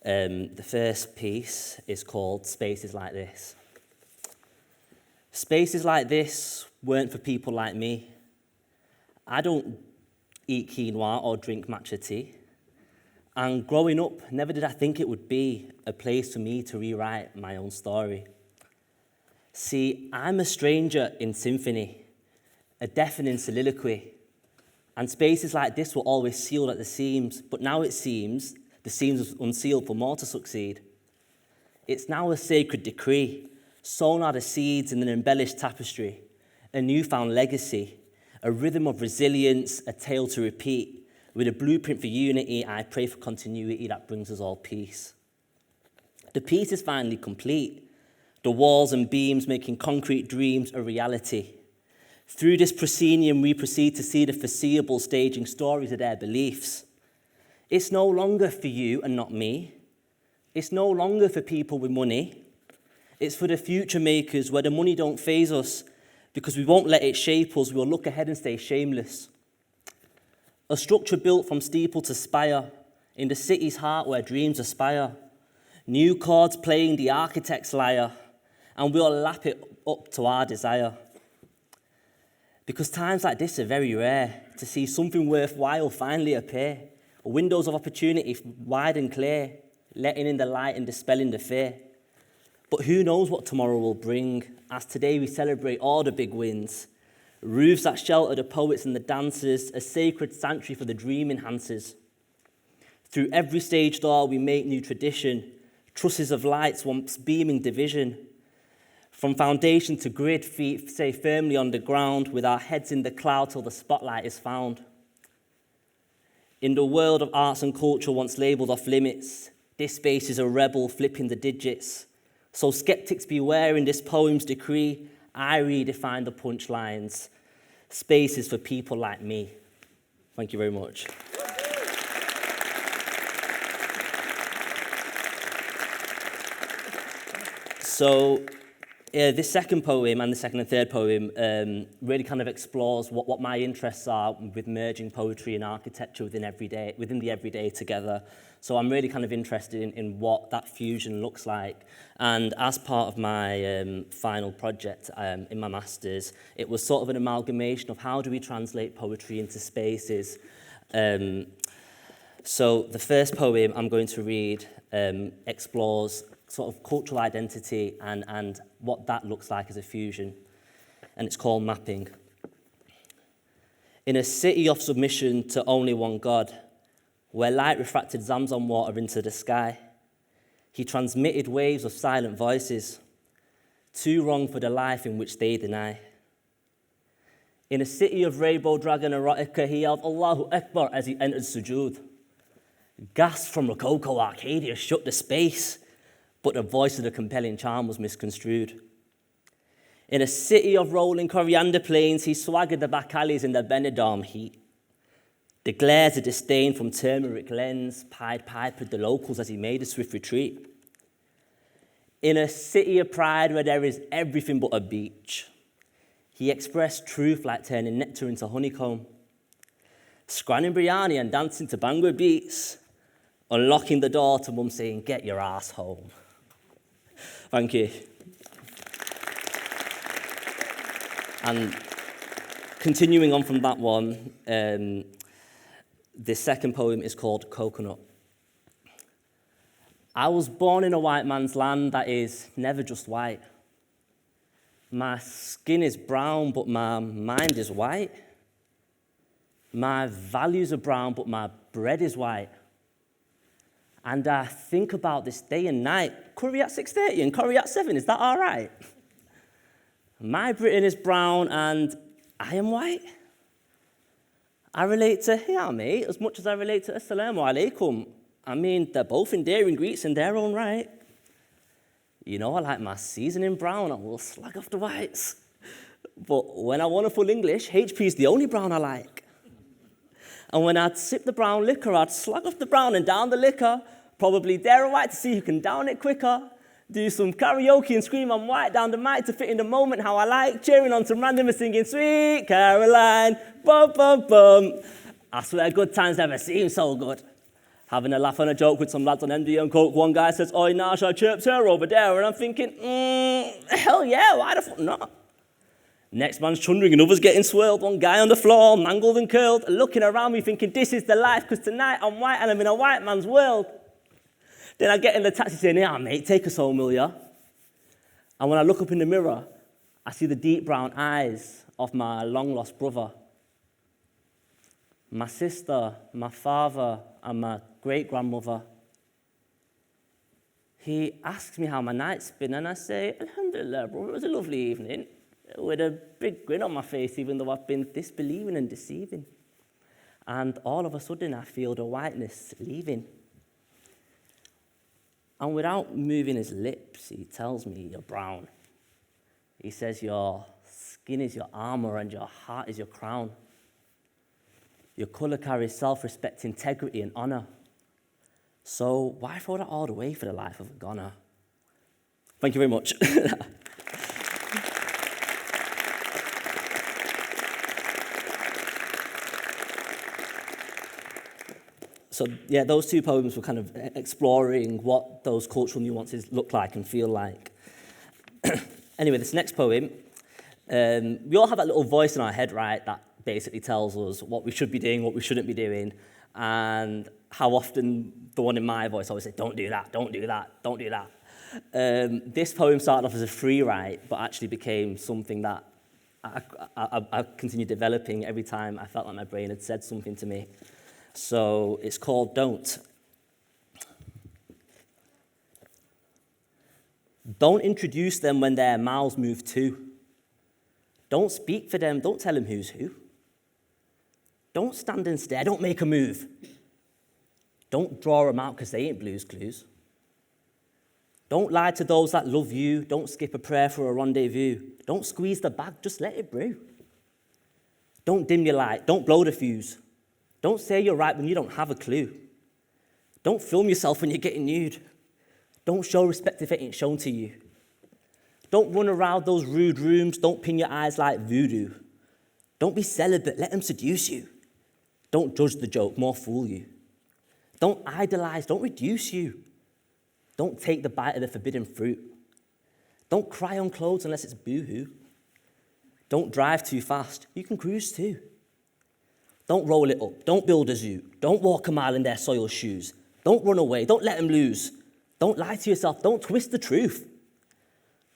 the first piece is called Spaces Like This. Spaces like this weren't for people like me. I don't eat quinoa or drink matcha tea. And growing up, never did I think it would be a place for me to rewrite my own story. See, I'm a stranger in symphony, a deafening soliloquy, and spaces like this were always sealed at the seams, but now it seems the seams are unsealed for more to succeed. It's now a sacred decree, sown out of seeds in an embellished tapestry, a newfound legacy, a rhythm of resilience, a tale to repeat. With a blueprint for unity, I pray for continuity that brings us all peace. The piece is finally complete, the walls and beams making concrete dreams a reality. Through this proscenium, we proceed to see the foreseeable staging stories of their beliefs. It's no longer for you and not me. It's no longer for people with money. It's for the future makers where the money don't faze us, because we won't let it shape us. We'll look ahead and stay shameless. A structure built from steeple to spire, in the city's heart where dreams aspire. New chords playing the architect's lyre, and we'll lap it up to our desire. Because times like this are very rare, to see something worthwhile finally appear. Windows of opportunity wide and clear, letting in the light and dispelling the fear. But who knows what tomorrow will bring, as today we celebrate all the big wins. Roofs that shelter the poets and the dancers, a sacred sanctuary for the dream enhancers. Through every stage door we make new tradition, trusses of lights once beaming division. From foundation to grid, feet stay firmly on the ground, with our heads in the cloud till the spotlight is found. In the world of arts and culture once labelled off limits, this space is a rebel flipping the digits. So skeptics beware, in this poem's decree, I redefine the punchlines. Space is for people like me. Thank you very much. So, this second poem and the second and third poem really kind of explores what my interests are with merging poetry and architecture within the everyday together. So I'm really kind of interested in what that fusion looks like. And as part of my final project in my master's, it was sort of an amalgamation of how do we translate poetry into spaces. So the first poem I'm going to read explores sort of cultural identity and what that looks like as a fusion. And it's called Mapping. In a city of submission to only one God, where light refracted Zamzam water into the sky, he transmitted waves of silent voices, too wrong for the life in which they deny. In a city of rainbow dragon erotica, he yelled Allahu Akbar as he entered sujood. Gasps from Rococo Arcadia shook the space, but the voice of the compelling charm was misconstrued. In a city of rolling coriander plains, he swaggered the back alleys in the Benidorm heat. The glares of disdain from turmeric lens pied pipe with the locals as he made a swift retreat. In a city of pride where there is everything but a beach, he expressed truth like turning nectar into honeycomb. Scranning biryani and dancing to Bangla beats, unlocking the door to mum saying, get your ass home. Thank you. And continuing on from that one, the second poem is called Coconut. I was born in a white man's land that is never just white. My skin is brown, but my mind is white. My values are brown, but my bread is white. And I think about this day and night. Curry at 6:30 and curry at 7, is that all right? My Britain is brown and I am white. I relate to "Hey, mate" as much as I relate to "Assalamu alaikum." I mean, they're both endearing greets in their own right. You know, I like my seasoning brown, I will slag off the whites. But when I want a full English, HP is the only brown I like. And when I'd sip the brown liquor, I'd slag off the brown and down the liquor. Probably dare a white to see who can down it quicker. Do some karaoke and scream I'm white down the mic to fit in the moment how I like. Cheering on some random and singing Sweet Caroline, bum, bum, bum. I swear good times never seem so good. Having a laugh and a joke with some lads on MD and Coke. One guy says, oi, Nash, I chirped her over there. And I'm thinking, hell yeah, why the fuck not? Next man's chundering and others getting swirled. One guy on the floor, mangled and curled. Looking around me thinking, this is the life, because tonight I'm white and I'm in a white man's world. Then I get in the taxi saying, yeah, mate, take us home, will ya? And when I look up in the mirror, I see the deep brown eyes of my long-lost brother. My sister, my father, and my great-grandmother. He asks me how my night's been, and I say, Alhamdulillah, bro, it was a lovely evening, with a big grin on my face, even though I've been disbelieving and deceiving. And all of a sudden, I feel the whiteness leaving. And without moving his lips, he tells me, you're brown. He says, your skin is your armor and your heart is your crown. Your color carries self-respect, integrity, and honor. So why throw that all away for the life of a goner? Thank you very much. So yeah, those two poems were kind of exploring what those cultural nuances look like and feel like. Anyway, this next poem, we all have that little voice in our head, right, that basically tells us what we should be doing, what we shouldn't be doing, and how often the one in my voice always says, don't do that, don't do that, don't do that. This poem started off as a free write, but actually became something that I continued developing every time I felt like my brain had said something to me. So it's called Don't. Don't introduce them when their mouths move too. Don't speak for them, don't tell them who's who. Don't stand and stare, don't make a move. Don't draw them out because they ain't Blue's Clues. Don't lie to those that love you, don't skip a prayer for a rendezvous. Don't squeeze the bag, just let it brew. Don't dim your light, don't blow the fuse. Don't say you're right when you don't have a clue. Don't film yourself when you're getting nude. Don't show respect if it ain't shown to you. Don't run around those rude rooms. Don't pin your eyes like voodoo. Don't be celibate. Let them seduce you. Don't judge the joke. More fool you. Don't idolize. Don't reduce you. Don't take the bite of the forbidden fruit. Don't cry on clothes unless it's boo-hoo. Don't drive too fast. You can cruise too. Don't roll it up. Don't build a zoo. Don't walk a mile in their soiled shoes. Don't run away. Don't let them lose. Don't lie to yourself. Don't twist the truth.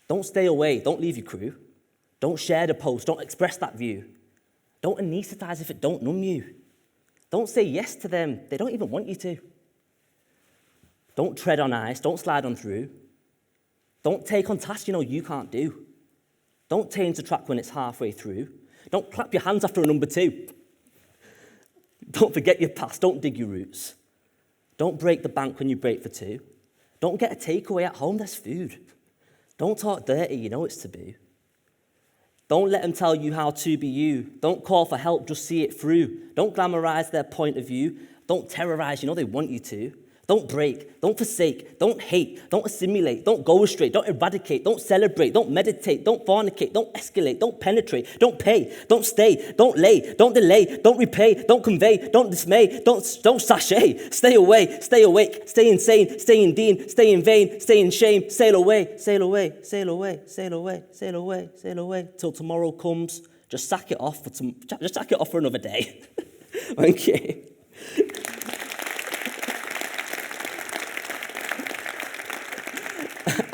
Don't stay away. Don't leave your crew. Don't share the post. Don't express that view. Don't anesthetize if it don't numb you. Don't say yes to them. They don't even want you to. Don't tread on ice. Don't slide on through. Don't take on tasks you know you can't do. Don't change the track when it's halfway through. Don't clap your hands after a number 2. Don't forget your past. Don't dig your roots. Don't break the bank when you break for 2. Don't get a takeaway at home, there's food. Don't talk dirty, you know it's taboo. Don't let them tell you how to be you. Don't call for help, just see it through. Don't glamorize their point of view. Don't terrorize, you know they want you to. Don't break, don't forsake, don't hate, don't assimilate, don't go astray, don't eradicate, don't celebrate, don't meditate, don't fornicate, don't escalate, don't penetrate, don't pay, don't stay, don't lay, don't delay, don't repay, don't convey, don't dismay, don't sashay, stay away, stay awake, stay insane, stay in dean, stay in vain, stay in shame, sail away, sail away, sail away, sail away, sail away, sail away, till tomorrow comes, just sack it off for another day. Thank you.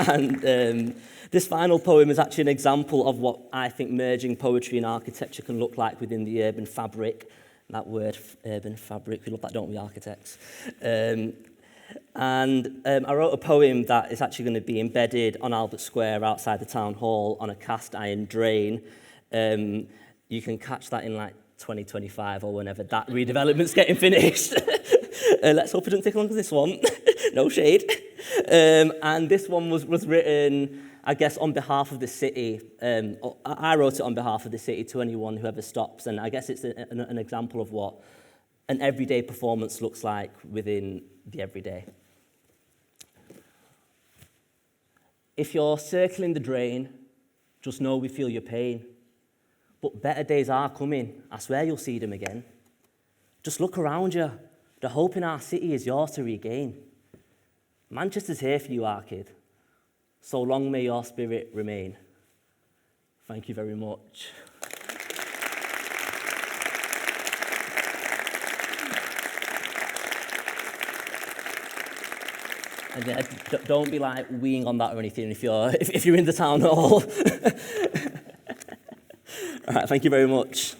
And this final poem is actually an example of what I think merging poetry and architecture can look like within the urban fabric. That word, urban fabric, we love that, don't we, architects? I wrote a poem that is actually going to be embedded on Albert Square outside the town hall on a cast iron drain. You can catch that in like 2025 or whenever that redevelopment's getting finished. Let's hope it doesn't take as long as this one. No shade. And this one was written, I guess, on behalf of the city. I wrote it on behalf of the city to anyone who ever stops. And I guess it's an example of what an everyday performance looks like within the everyday. If you're circling the drain, just know we feel your pain. But better days are coming. I swear you'll see them again. Just look around you. The hope in our city is yours to regain. Manchester's here for you, our kid. So long may your spirit remain. Thank you very much. And yeah, don't be like weeing on that or anything if you're in the town hall. All right, thank you very much.